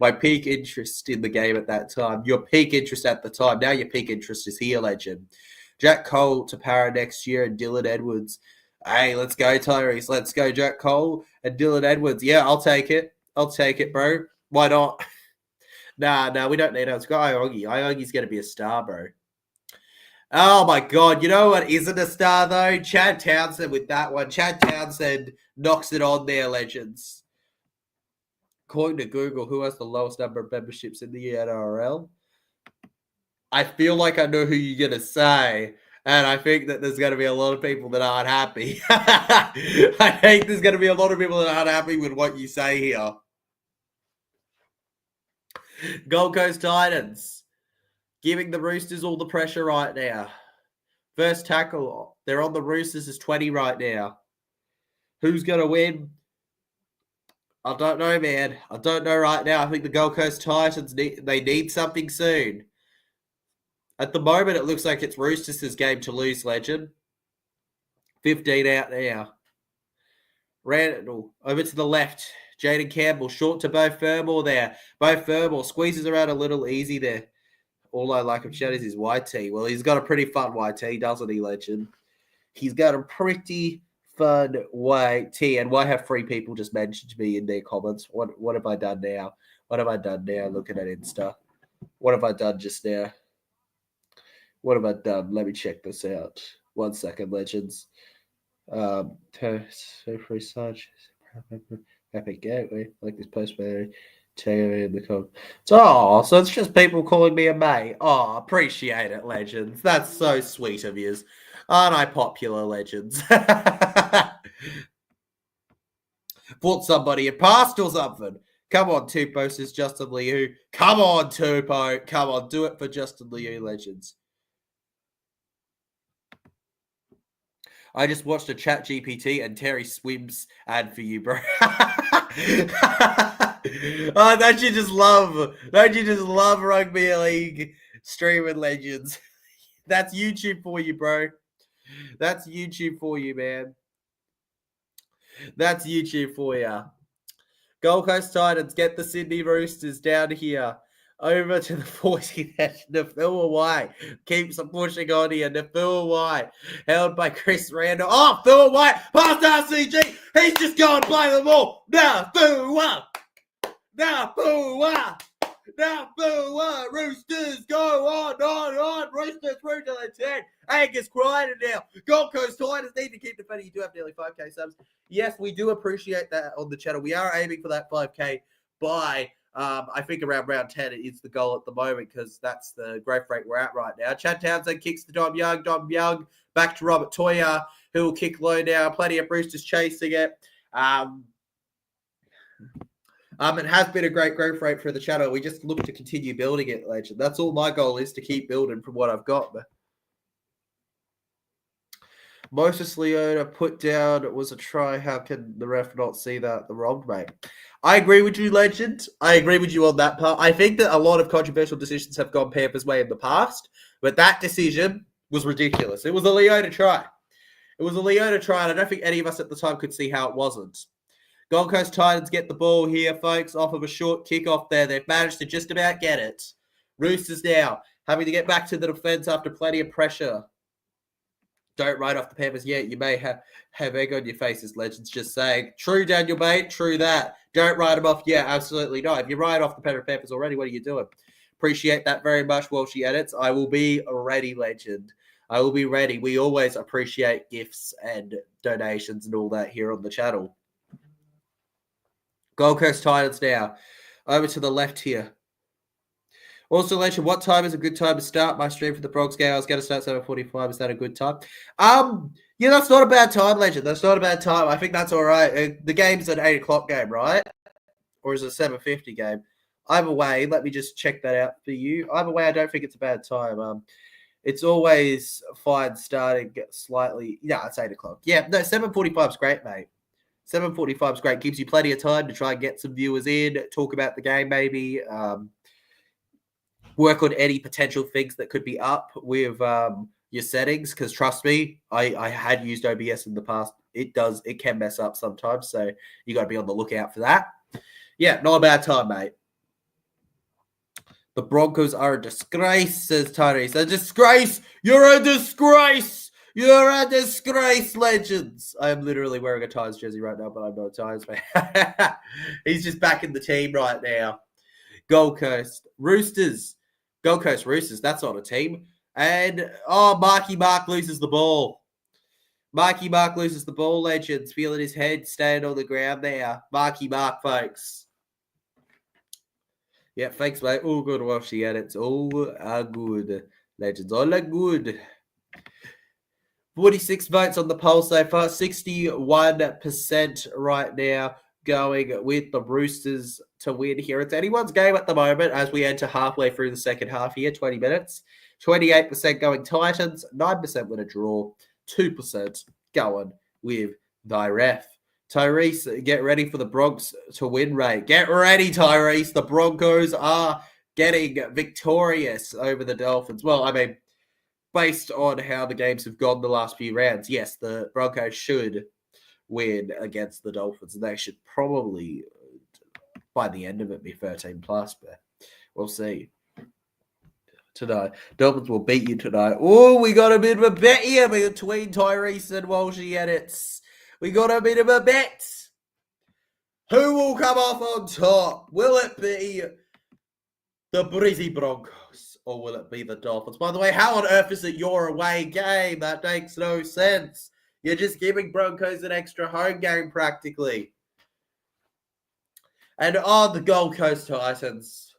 My peak interest in the game at that time. Your peak interest at the time. Now your peak interest is here, legend. Jack Cole to Para next year and Dylan Edwards. Hey, let's go, Tyrese. Let's go, Jack Cole and Dylan Edwards. Yeah, I'll take it. I'll take it, bro. Why not? Nah, we don't need us. Go Iogi. Iogi's going to be a star, bro. Oh, my God. You know what isn't a star, though? Chad Townsend with that one. Chad Townsend knocks it on there, legends. According to Google, who has the lowest number of memberships in the NRL? I feel like I know who you're going to say. And I think that there's going to be a lot of people that aren't happy. I think there's going to be a lot of people that aren't happy with what you say here. Gold Coast Titans giving the Roosters all the pressure right now. First tackle, they're on the Roosters is 20 right now. Who's going to win? I don't know, man. I don't know right now. I think the Gold Coast Titans, they need something soon. At the moment, it looks like it's Roosters' game to lose, legend. 15 out now. Randall over to the left. Jaden Campbell short to Bo Furmore there. Bo Furmore squeezes around a little easy there. All I like of Chad is his YT. Well, he's got a pretty fun YT, doesn't he, legend? He's got a pretty fun YT. And why have 3 people just mentioned me in their comments? What have I done now? What have I done now looking at Insta? What have I done just now? What have I done? Let me check this out. 1 second, legends. Free Sarge, Epic Gateway, like this post by Kayo in the code. So it's just people calling me a mate. Oh, appreciate it, legends. That's so sweet of yous. Aren't I popular, legends? Put somebody in past or something. Come on, Tupo, says Justin Liu. Come on, Tupo. Come on, do it for Justin Liu, legends. I just watched a Chat GPT and Terry Swims ad for you, bro. Oh, don't you just love rugby league streaming, legends? That's YouTube for you, bro. That's YouTube for you, man. That's YouTube for you. Gold Coast Titans get the Sydney Roosters down here. Over to the 40 Nafua White keeps pushing on here. Nafua White held by Chris Randall. Oh, Nafua White past RCG. He's just going to play them all. Nafua. Roosters go on. Roosters through to the 10. Angus crying now. Gold Coast Titans need to keep defending. You do have nearly 5K subs. Yes, we do appreciate that on the channel. We are aiming for that 5K by... I think around round 10 is the goal at the moment because that's the growth rate we're at right now. Chad Townsend kicks to Dom Young. Dom Young back to Robert Toya, who will kick low now. Plenty of Roosters chasing it. It has been a great growth rate for the channel. We just look to continue building it, legend. That's all my goal is, to keep building from what I've got. Moses Leona put down was a try. How can the ref not see that? The wrong, mate. I agree with you, legend. I agree with you on that part. I think that a lot of controversial decisions have gone Panthers' way in the past, but that decision was ridiculous. It was a Leona try. And I don't think any of us at the time could see how it wasn't. Gold Coast Titans get the ball here, folks, off of a short kickoff there. They've managed to just about get it. Roosters now having to get back to the defense after plenty of pressure. Don't write off the Panthers yet. You may have egg on your faces, legends. Just saying. True, Daniel Bate. True that. Don't write them off. Yeah, absolutely not. If you write off the Panthers already, what are you doing? Appreciate that very much while she edits. I will be ready, legend. I will be ready. We always appreciate gifts and donations and all that here on the channel. Gold Coast Titans now. Over to the left here. Also, legend, what time is a good time to start my stream for the Bronx game? I was going to start 7:45. Is that a good time? Yeah, that's not a bad time, legend. That's not a bad time. I think that's all right. The game's an 8 o'clock game, right? Or is it a 7:50 game? Either way, let me just check that out for you. Either way, I don't think it's a bad time. It's always fine starting slightly. Yeah, it's 8 o'clock. Yeah, no, 7:45 is great, mate. 7:45 is great. Gives you plenty of time to try and get some viewers in, talk about the game maybe, work on any potential things that could be up with your settings. Because trust me, I had used OBS in the past. It can mess up sometimes. So you got to be on the lookout for that. Yeah, not a bad time, mate. The Broncos are a disgrace, says Tyrese. A disgrace! You're a disgrace! You're a disgrace, legends. I am literally wearing a Titans jersey right now, but I'm not a Titans fan. He's just back in the team right now. Gold Coast Roosters. Gold Coast Roosters. That's not a team. And, Marky Mark loses the ball. Marky Mark loses the ball, legends. Feeling his head, staying on the ground there. Marky Mark, folks. Yeah, thanks, mate. All good while she edits. All good, legends. All good. 46 votes on the poll so far. 61% right now going with the Roosters to win here. It's anyone's game at the moment as we enter halfway through the second half here, 20 minutes. 28% going Titans, 9% with a draw, 2% going with the ref. Tyrese, get ready for the Bronx to win rate. Get ready, Tyrese. The Broncos are getting victorious over the Dolphins. Well, I mean, based on how the games have gone the last few rounds, yes, the Broncos should win against the Dolphins. And they should probably, by the end of it, be 13 plus, but we'll see. Tonight, Dolphins will beat you tonight. Oh, we got a bit of a bet here between Tyrese and Walshy edits. We got a bit of a bet. Who will come off on top? Will it be the Brizzy Broncos or will it be the Dolphins? By the way, how on earth is it your away game? That makes no sense. You're just giving Broncos an extra home game practically. And the Gold Coast Titans.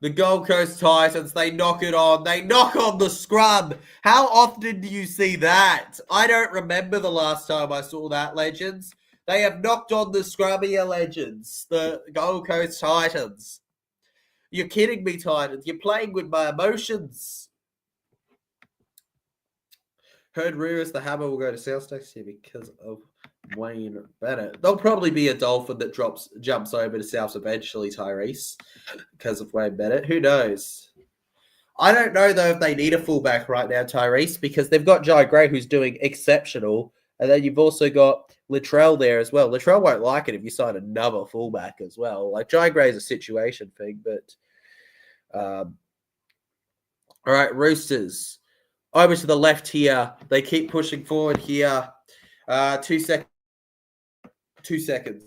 The Gold Coast Titans, they knock it on. They knock on the scrum. How often do you see that? I don't remember the last time I saw that, Legends. They have knocked on the scrum here, Legends. The Gold Coast Titans. You're kidding me, Titans. You're playing with my emotions. Heard rumors the Hammer will go to South next year because of Wayne Bennett. There'll probably be a Dolphin that jumps over to South eventually, Tyrese, because of Wayne Bennett. Who knows? I don't know, though, if they need a fullback right now, Tyrese, because they've got Jai Gray, who's doing exceptional, and then you've also got Latrell there as well. Latrell won't like it if you sign another fullback as well. Like, Jai Gray's a situation thing, but... all right, Roosters. Over to the left here. They keep pushing forward here. 2 seconds. 2 seconds.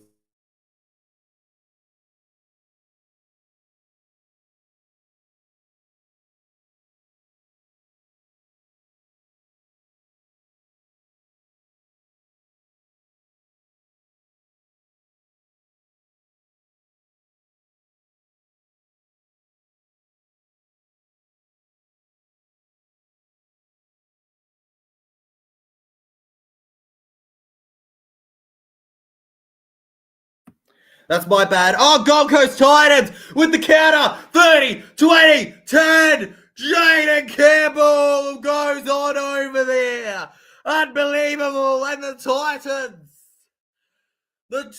That's my bad. Oh, Gold Coast Titans with the counter. 30, 20, 10. Jaden Campbell goes on over there. Unbelievable. And the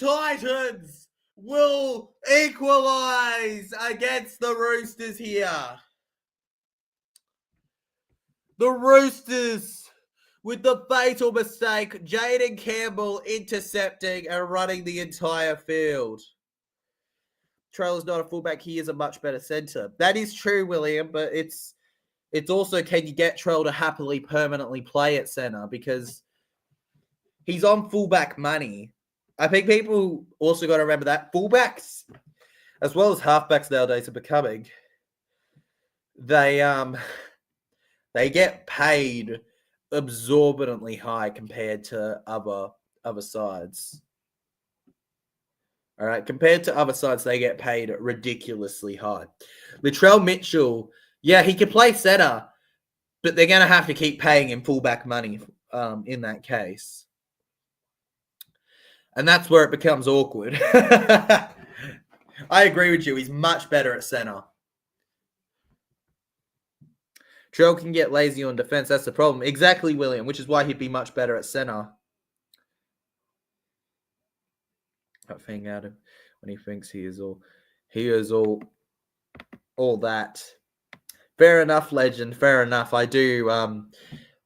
Titans will equalize against the Roosters here. The Roosters with the fatal mistake, Jaden Campbell intercepting and running the entire field. Trailer's not a fullback. He is a much better center. That is true, William, but it's also, can you get Trell to happily permanently play at center? Because he's on fullback money. I think people also got to remember that fullbacks, as well as halfbacks nowadays, are becoming, they get paid absorbently high compared to other sides. All right, compared to other sides, they get paid ridiculously high. Latrell Mitchell, yeah, he can play center, but they're going to have to keep paying him fullback money in that case. And that's where it becomes awkward. I agree with you. He's much better at center. Trell can get lazy on defense. That's the problem. Exactly, William, which is why he'd be much better at center. That thing at him when he thinks he is all that. Fair enough, Legend. Fair enough. I do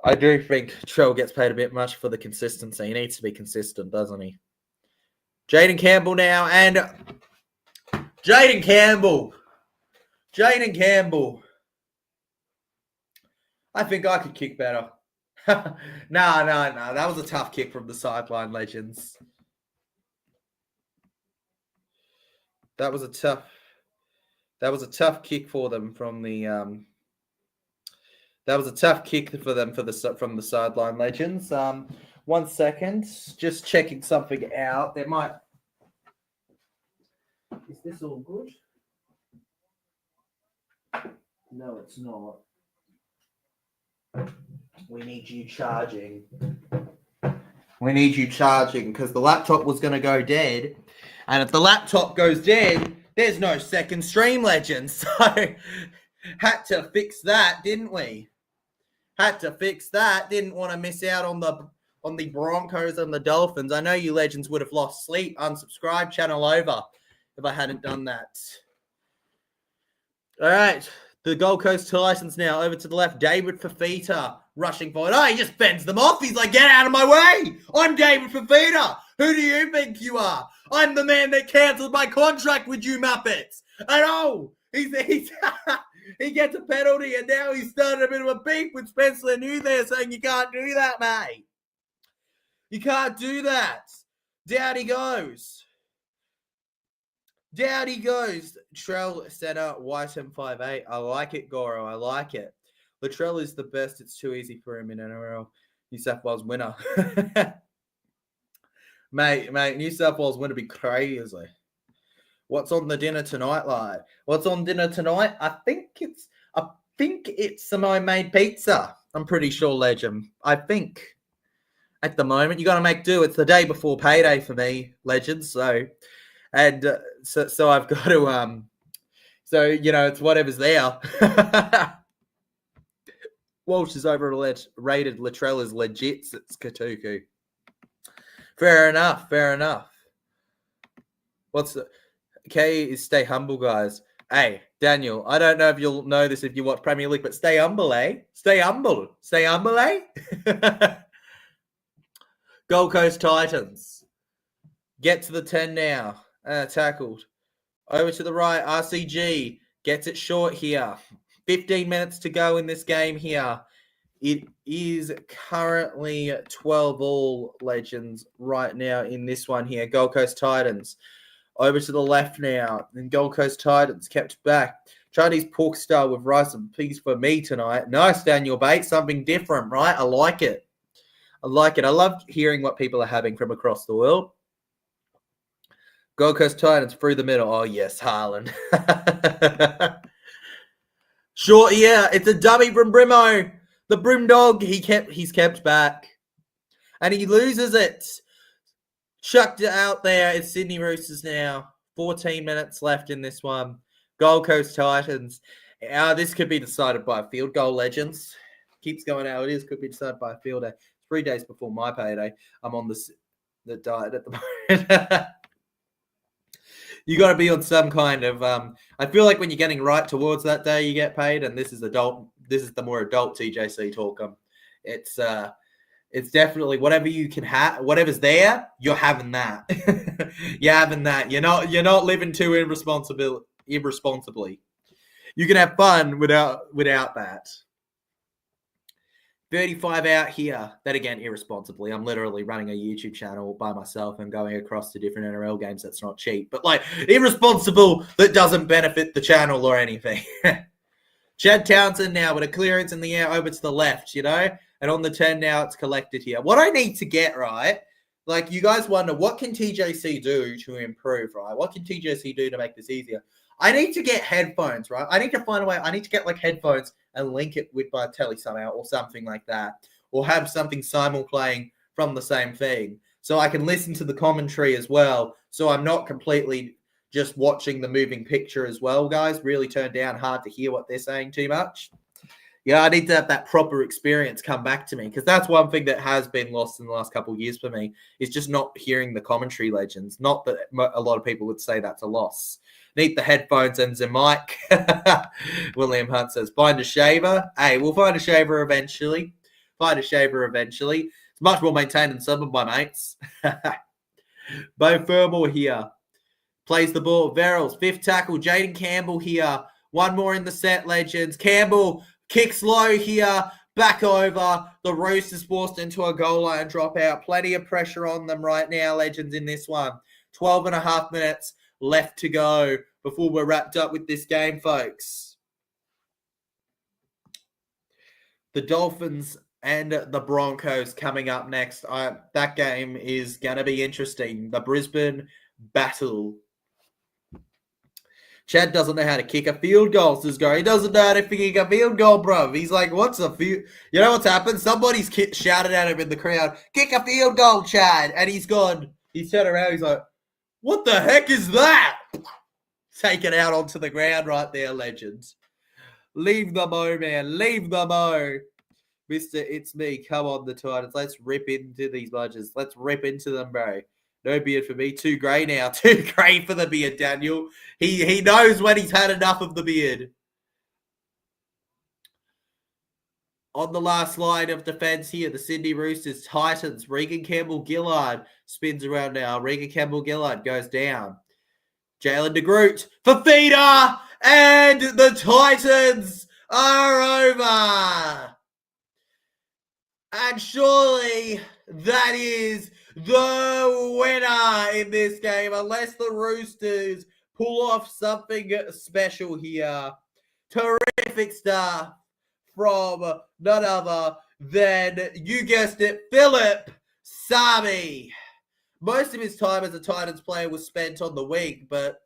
think Trell gets paid a bit much for the consistency. He needs to be consistent, doesn't he? Jaden Campbell now, and Jaden Campbell. I think I could kick better. No. That was a tough kick from the sideline, Legends. That was a tough kick for them from the That was a tough kick for them from the sideline, Legends. 1 second, just checking something out. Is this all good? No, it's not. We need you charging because the laptop was going to go dead. And if the laptop goes dead, there's no second stream, Legends. So had to fix that, didn't we? Didn't want to miss out on the Broncos and the Dolphins. I know you Legends would have lost sleep. Unsubscribe, channel over if I hadn't done that. All right. The Gold Coast Titans now over to the left. David Fafita rushing forward. Oh, he just bends them off. He's like, get out of my way. I'm David Fafita. Who do you think you are? I'm the man that cancelled my contract with you Muppets. And he gets a penalty, and now he's started a bit of a beef with Spencer Leniu there, saying you can't do that, mate. You can't do that. Down he goes. Down he goes. Trell center, Whiten 5'8". I like it, Goro. I like it. Latrell is the best. It's too easy for him in NRL. New South Wales winner. mate, New South Wales winner be crazy. What's on the dinner tonight, lad? What's on dinner tonight? I think it's some homemade pizza. I'm pretty sure, Legend. I think at the moment you got to make do. It's the day before payday for me, Legend. So I've got to it's whatever's there. Walsh is overrated. Latrell is legit. It's Katuku. Fair enough. Kayo is stay humble, guys. Hey, Daniel, I don't know if you'll know this if you watch Premier League, but stay humble, eh? Stay humble, eh? Gold Coast Titans. Get to the 10 now. Tackled. Over to the right. RCG gets it short here. 15 minutes to go in this game here. It is currently 12-all, Legends, right now in this one here. Gold Coast Titans. Over to the left now. And Gold Coast Titans kept back. Chinese pork star with rice and peas for me tonight. Nice, Daniel Bates. Something different, right? I like it. I love hearing what people are having from across the world. Gold Coast Titans through the middle. Oh, yes, Haaland. Sure, yeah, it's a dummy from Brimo. The Brim dog, he's kept back. And he loses it. Chucked it out there. It's Sydney Roosters now. 14 minutes left in this one. Gold Coast Titans. This could be decided by a field goal, Legends. Keeps going how it is. Could be decided by a field day. 3 days before my payday. I'm on the diet at the moment. You got to be on some kind of. I feel like when you're getting right towards that day, you get paid, and this is adult. This is the more adult TJC talk. It's definitely whatever you can have, whatever's there, you're having that. You're having that. You're not living too irresponsibly. You can have fun without that. 35 out here. That again, irresponsibly. I'm literally running a YouTube channel by myself and going across to different NRL games. That's not cheap, but like irresponsible that doesn't benefit the channel or anything. Chad Townsend now with a clearance in the air over to the left, and on the 10 now it's collected here. What I need to get, right? Like you guys wonder, what can TJC do to improve, right? What can TJC do to make this easier? I need to get headphones, right? I need to find a way. I need to get like headphones and link it with my telly somehow or something like that. Or have something simul playing from the same thing. So I can listen to the commentary as well. So I'm not completely just watching the moving picture as well, guys. Really turned down, hard to hear what they're saying too much. Yeah, I need to have that proper experience come back to me because that's one thing that has been lost in the last couple of years for me is just not hearing the commentary, Legends. Not that a lot of people would say that's a loss. Need the headphones and the mic. William Hunt says, find a shaver. Hey, we'll find a shaver eventually. It's much more maintained than some of my mates. Bo Fermor here. Plays the ball. Verrills, 5th tackle. Jaden Campbell here. One more in the set, Legends. Campbell kicks low here. Back over. The Roosters forced into a goal line dropout. Plenty of pressure on them right now, Legends, in this one. 12 and a half minutes left to go before we're wrapped up with this game, folks. The Dolphins and the Broncos coming up next. That game is going to be interesting. The Brisbane battle. Chad doesn't know how to kick a field goal, says Gary. He doesn't know how to kick a field goal, bro. He's like, what's a field? You know what's happened? Somebody's shouted at him in the crowd, kick a field goal, Chad. And he's gone. He's turned around. He's like, what the heck is that? Take it out onto the ground right there, Legends. Leave the mo, man. Leave the mo. Mr. It's Me. Come on, the Titans. Let's rip into these budgets. Let's rip into them, bro. No beard for me. Too grey now. Too grey for the beard, Daniel. He knows when he's had enough of the beard. On the last line of defense here, the Sydney Roosters, Titans. Regan Campbell-Gillard spins around now. Regan Campbell-Gillard goes down. Jalen de Groot for feeder. And the Titans are over. And surely that is the winner in this game, unless the Roosters pull off something special here. Terrific stuff from none other than, you guessed it, Philip Sami. Most of his time as a Titans player was spent on the wing, but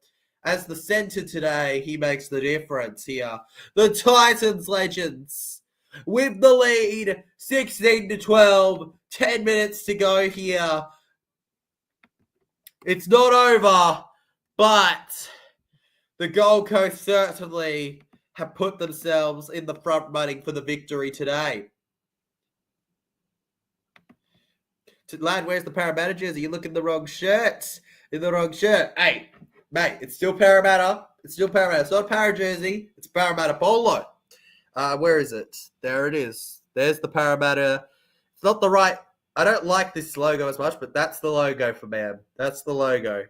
as the center today, he makes the difference here. The Titans legends with the lead, 16-12, 10 minutes to go here. It's not over, but the Gold Coast certainly have put themselves in the front running for the victory today. Lad, where's the Parramatta jersey? You look in the wrong shirt. In the wrong shirt. Hey, mate, it's still Parramatta. It's still Parramatta. It's not a Parra jersey. It's Parramatta polo. Where is it? There it is. There's the Parramatta. It's not the right. I don't like this logo as much, but that's the logo for man. That's the logo.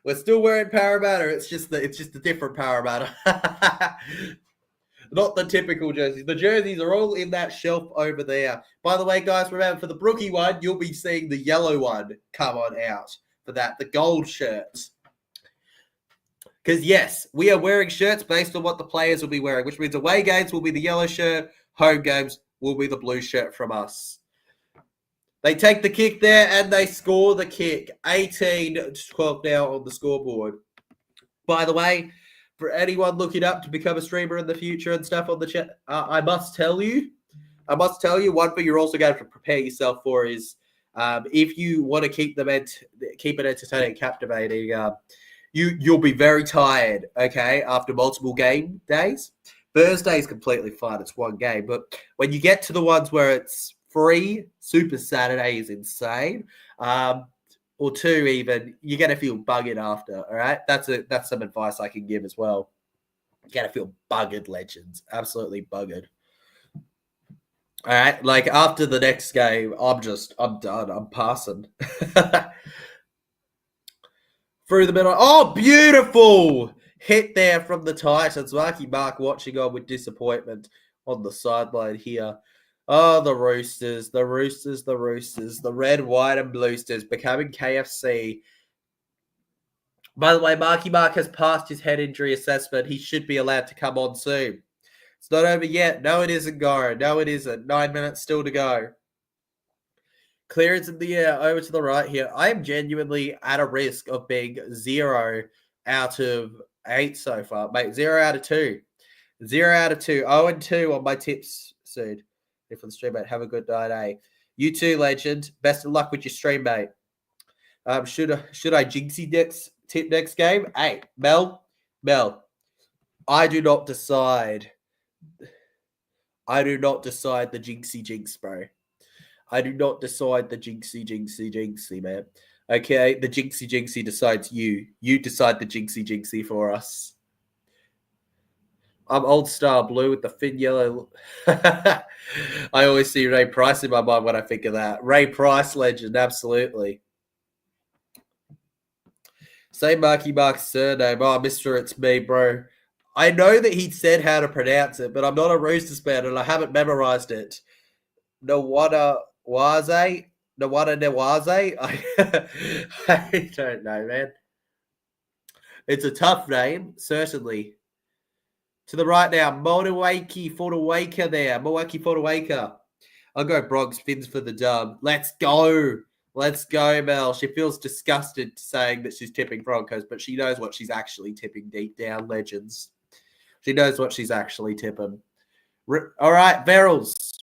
We're still wearing Parramatta. It's just a different Parramatta. Not the typical jerseys. The jerseys are all in that shelf over there. By the way, guys, remember for the Brookie one, you'll be seeing the yellow one come on out for that, the gold shirts. Because, yes, we are wearing shirts based on what the players will be wearing, which means away games will be the yellow shirt, home games will be the blue shirt from us. They take the kick there and they score the kick. 18-12 now on the scoreboard. By the way, for anyone looking up to become a streamer in the future and stuff on the chat, I must tell you, one thing you're also going to prepare yourself for is if you want to keep it entertaining and captivating, you'll be very tired, okay, after multiple game days. Thursday is completely fine. It's one game. But when you get to the ones where it's free, Super Saturday is insane. Or two even, you're going to feel buggered after, all right? That's some advice I can give as well. You're going to feel buggered, legends. Absolutely buggered. All right? Like, after the next game, I'm done. I'm passing. Through the middle. Oh, beautiful! Hit there from the Titans. Mark watching on with disappointment on the sideline here. Oh, the Roosters, the red, white, and bluesters becoming KFC. By the way, Mark has passed his head injury assessment. He should be allowed to come on soon. It's not over yet. No, it isn't, Goro. No, it isn't. 9 minutes still to go. Clearance in the air, over to the right here. I am genuinely at a risk of being 0 out of 8 so far. Mate, 0 out of 2. 0 out of 2. 0-2 on my tips soon. For the stream, mate. Have a good night, eh? You too, legend. Best of luck with your stream, mate. Should I jinxie tip next game? Hey, Mel, I do not decide. I do not decide the jinx, bro. I do not decide the jinxie, man. Okay, the jinxie decides you. You decide the jinxie for us. I'm old star blue with the thin yellow. I always see Ray Price in my mind when I think of that. Ray Price legend, absolutely. Say Mark's surname. Oh, Mister, it's me, bro. I know that he said how to pronounce it, but I'm not a Roosters fan and I haven't memorized it. Nawada Waze? I don't know, man. It's a tough name, certainly. To the right now, Moawaki Fodawaker there. Moawaki Fodawaker. I'll go Bronx Fins for the dub. Let's go. Let's go, Mel. She feels disgusted saying that she's tipping Broncos, but she knows what she's actually tipping deep down, legends. She knows what she's actually tipping. All right, Verrills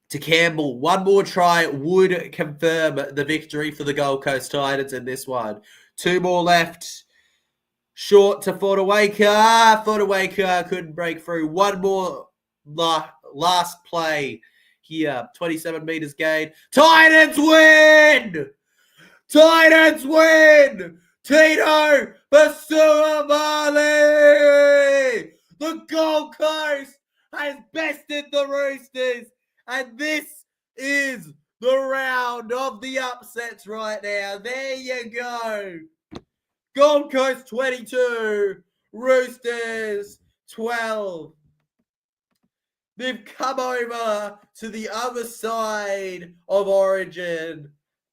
to Campbell. One more try would confirm the victory for the Gold Coast Titans in this one. 2 more left. Short to Fodawaker. Fodawaker couldn't break through. One more last play here. 27 meters gain. Titans win! Titans win! Tino Basuamale! The Gold Coast has bested the Roosters. And this is the round of the upsets right now. There you go. Gold Coast 22, Roosters 12. They've come over to the other side of Origin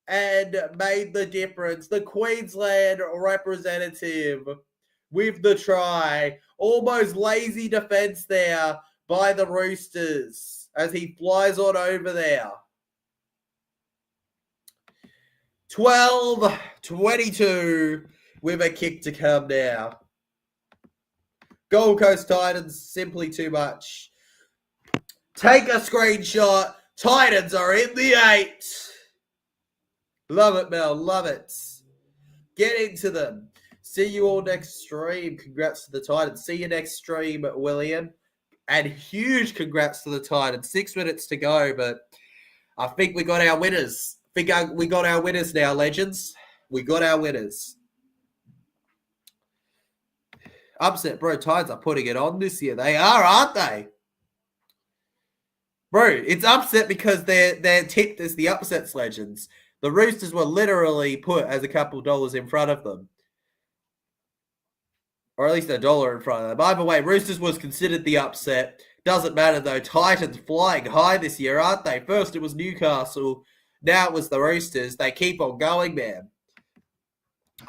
and made the difference. The Queensland representative with the try. Almost lazy defense there by the Roosters as he flies on over there. 12-22 with a kick to come now. Gold Coast Titans, simply too much. Take a screenshot. Titans are in the 8. Love it, Mel. Love it. Get into them. See you all next stream. Congrats to the Titans. See you next stream, William. And huge congrats to the Titans. 6 minutes to go, but I think we got our winners. We got our winners now, legends. We got our winners. Upset, bro. Titans are putting it on this year. They are, aren't they? Bro, it's upset because they're tipped as the upsets legends. The Roosters were literally put as a couple dollars in front of them. Or at least $1 in front of them. Either way, Roosters was considered the upset. Doesn't matter though. Titans flying high this year, aren't they? First it was Newcastle. Now it was the Roosters. They keep on going, man.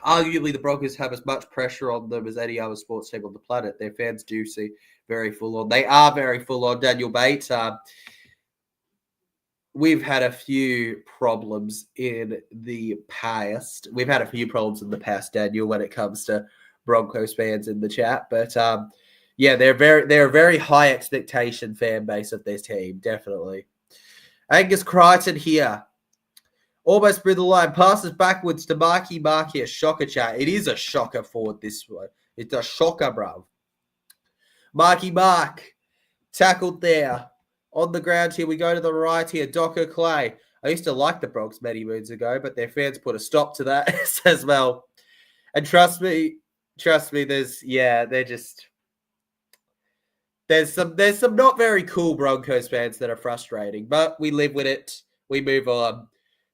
Arguably, the Broncos have as much pressure on them as any other sports team on the planet. Their fans do see very full on. They are very full on. Daniel Bates. We've had a few problems in the past. We've had a few problems in the past, Daniel, when it comes to Broncos fans in the chat. But yeah, they're a very high expectation fan base of this team, definitely. Angus Crichton here. Almost through the line. Passes backwards to Marky. A shocker chat. It is a shocker forward this one. It's a shocker, bruv. Marky Mark. Tackled there. On the ground here. We go to the right here. Docker Clay. I used to like the Bronx many moons ago, but their fans put a stop to that as well. And trust me, there's some not very cool Broncos fans that are frustrating, but we live with it. We move on.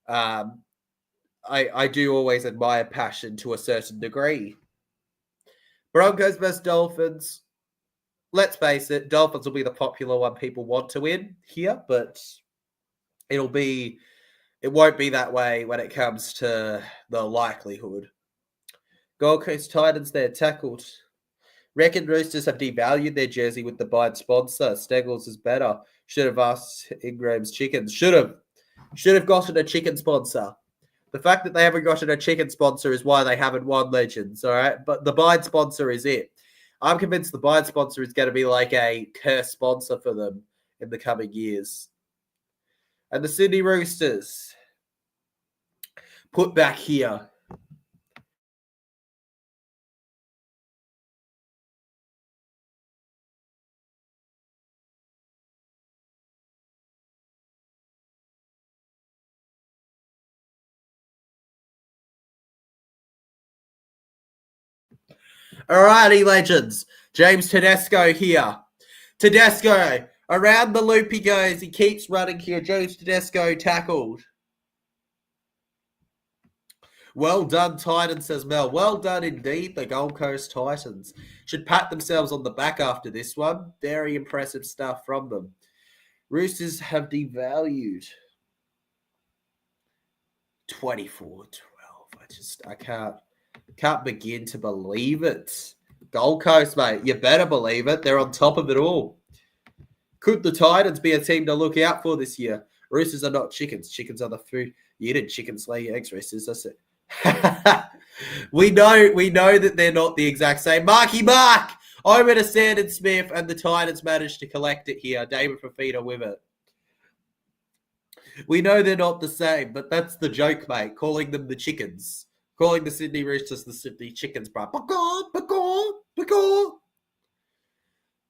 I do always admire passion to a certain degree. Broncos versus Dolphins. Let's face it, Dolphins will be the popular one people want to win here, but it won't be that way when it comes to the likelihood. Gold Coast Titans, they're tackled. Reckon Roosters have devalued their jersey with the Bide sponsor. Steggles is better. Should have asked Ingram's Chickens. Should have gotten a chicken sponsor. The fact that they haven't gotten a chicken sponsor is why they haven't won Legends, all right? But the Bide sponsor is it. I'm convinced the Bide sponsor is going to be like a curse sponsor for them in the coming years. And the Sydney Roosters put back here. Alrighty, legends. James Tedesco here. Tedesco, around the loop he goes. He keeps running here. James Tedesco tackled. Well done, Titans, says Mel. Well done indeed, the Gold Coast Titans. Should pat themselves on the back after this one. Very impressive stuff from them. Roosters have devalued. 24-12. I can't begin to believe it. Gold Coast, mate. You better believe it. They're on top of it all. Could the Titans be a team to look out for this year? Roosters are not chickens. Chickens are the food. You didn't chickens lay your eggs, Roosters. That's it. we know that they're not the exact same. Marky Mark over to Sandon Smith, and the Titans managed to collect it here. David Fafita with it. We know they're not the same, but that's the joke, mate. Calling them the chickens. Calling the Sydney Roosters the Sydney Chickens, bro.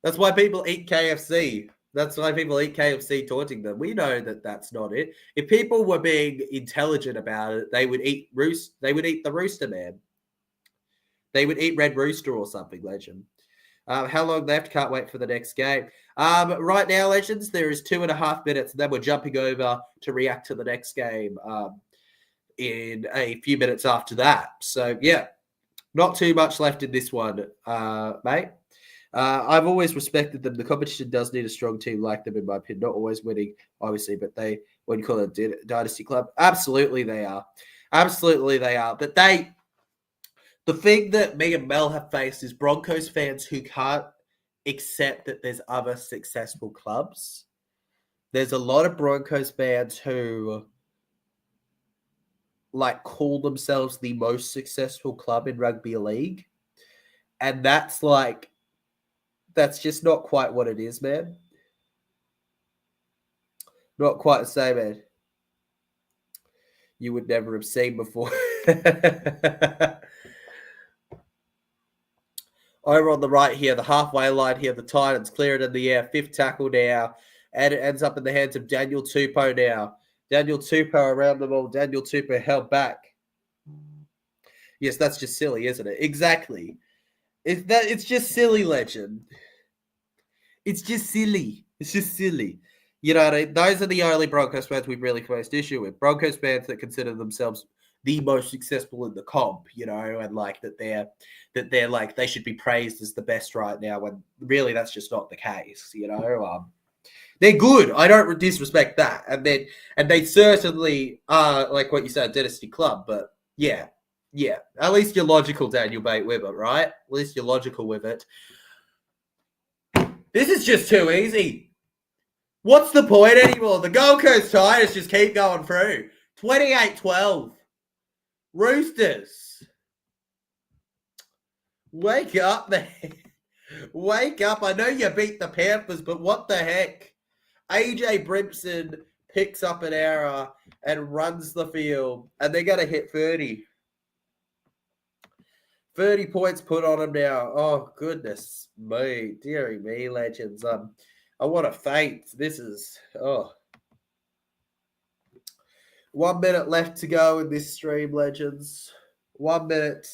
That's why people eat KFC. That's why people eat KFC, taunting them. We know that that's not it. If people were being intelligent about it, they would eat the Rooster, man. They would eat Red Rooster or something, legend. How long left? Can't wait for the next game. Right now, legends, there is 2.5 minutes, and then we're jumping over to react to the next game in a few minutes after that. So, yeah, not too much left in this one, mate. I've always respected them. The competition does need a strong team like them, in my opinion. Not always winning, obviously, but they what do you call it, dynasty club? Absolutely they are. Absolutely they are. But the thing that me and Mel have faced is Broncos fans who can't accept that there's other successful clubs. There's a lot of Broncos fans who like call themselves the most successful club in rugby league. And that's just not quite what it is, man. Not quite the same, man. You would never have seen before. Over on the right here, the halfway line here, the Titans clear it in the air. 5th tackle now. And it ends up in the hands of Daniel Tupou now. Daniel Tupou around the ball. Daniel Tupou held back. Yes, that's just silly, isn't it? Exactly. It's just silly, legend. It's just silly. It's just silly. You know what I mean? Those are the only Broncos fans we've really faced issue with. Broncos fans that consider themselves the most successful in the comp, you know, and like that they're like they should be praised as the best right now, when really that's just not the case, you know. They're good. I don't disrespect that, and they certainly are, like what you said, a dynasty club. But yeah. At least you're logical, Daniel Bate, with it, right? At least you're logical with it. This is just too easy. What's the point anymore? The Gold Coast Titans just keep going through. 28-12. Roosters. Wake up, man. Wake up. I know you beat the Panthers, but what the heck? AJ Brimson picks up an error and runs the field, and they're going to hit 30. 30 points put on him now. Oh, goodness me. Deary me, legends. I want to faint. This is, 1 minute left to go in this stream, legends. 1 minute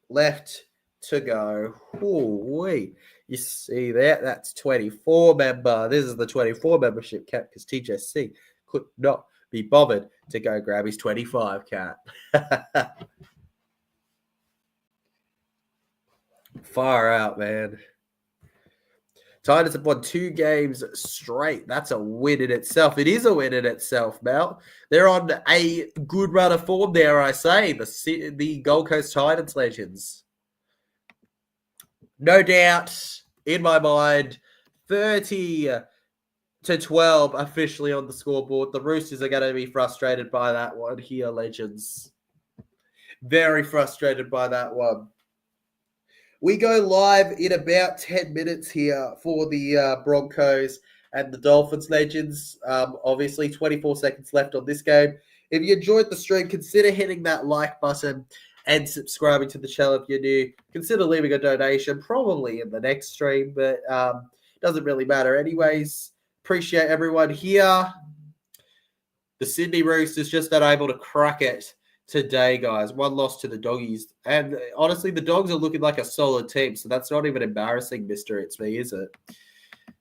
left to go. Ooh-wee. You see that? That's 24 member. This is the 24 membership cap because TJC could not be bothered to go grab his 25 cap. Far out, man. Titans have won 2 games straight. That's a win in itself. It is a win in itself, Mel. They're on a good run of form there, I say. The Gold Coast Titans legends. No doubt, in my mind, 30-12 officially on the scoreboard. The Roosters are going to be frustrated by that one here, legends. Very frustrated by that one. We go live in about 10 minutes here for the Broncos and the Dolphins legends. Obviously, 24 seconds left on this game. If you enjoyed the stream, consider hitting that like button and subscribing to the channel if you're new. Consider leaving a donation, probably in the next stream, but doesn't really matter anyways. Appreciate everyone here. The Sydney Roosters just unable to crack it today, guys. 1 loss to the Doggies. And honestly, the Dogs are looking like a solid team, so that's not even embarrassing, Mr. It's Me, is it?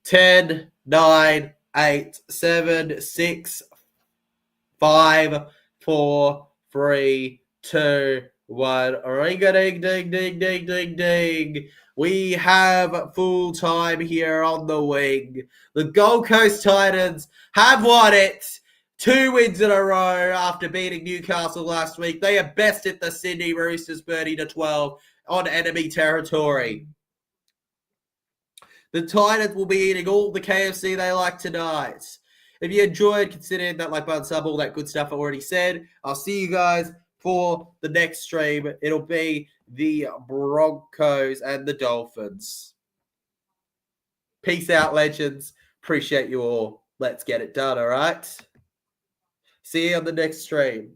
10, 9, 8, 7, 6, 5, 4, 3, 2, 1. Ring-a-ding, ding, ding, ding, ding, ding. We have full time here on the wing. The Gold Coast Titans have won it. 2 wins in a row after beating Newcastle last week. They have bested the Sydney Roosters 30-12 on enemy territory. The Titans will be eating all the KFC they like tonight. If you enjoyed, consider hitting that like button, sub, all that good stuff I already said. I'll see you guys for the next stream. It'll be the Broncos and the Dolphins. Peace out, legends. Appreciate you all. Let's get it done, all right? See you on the next stream.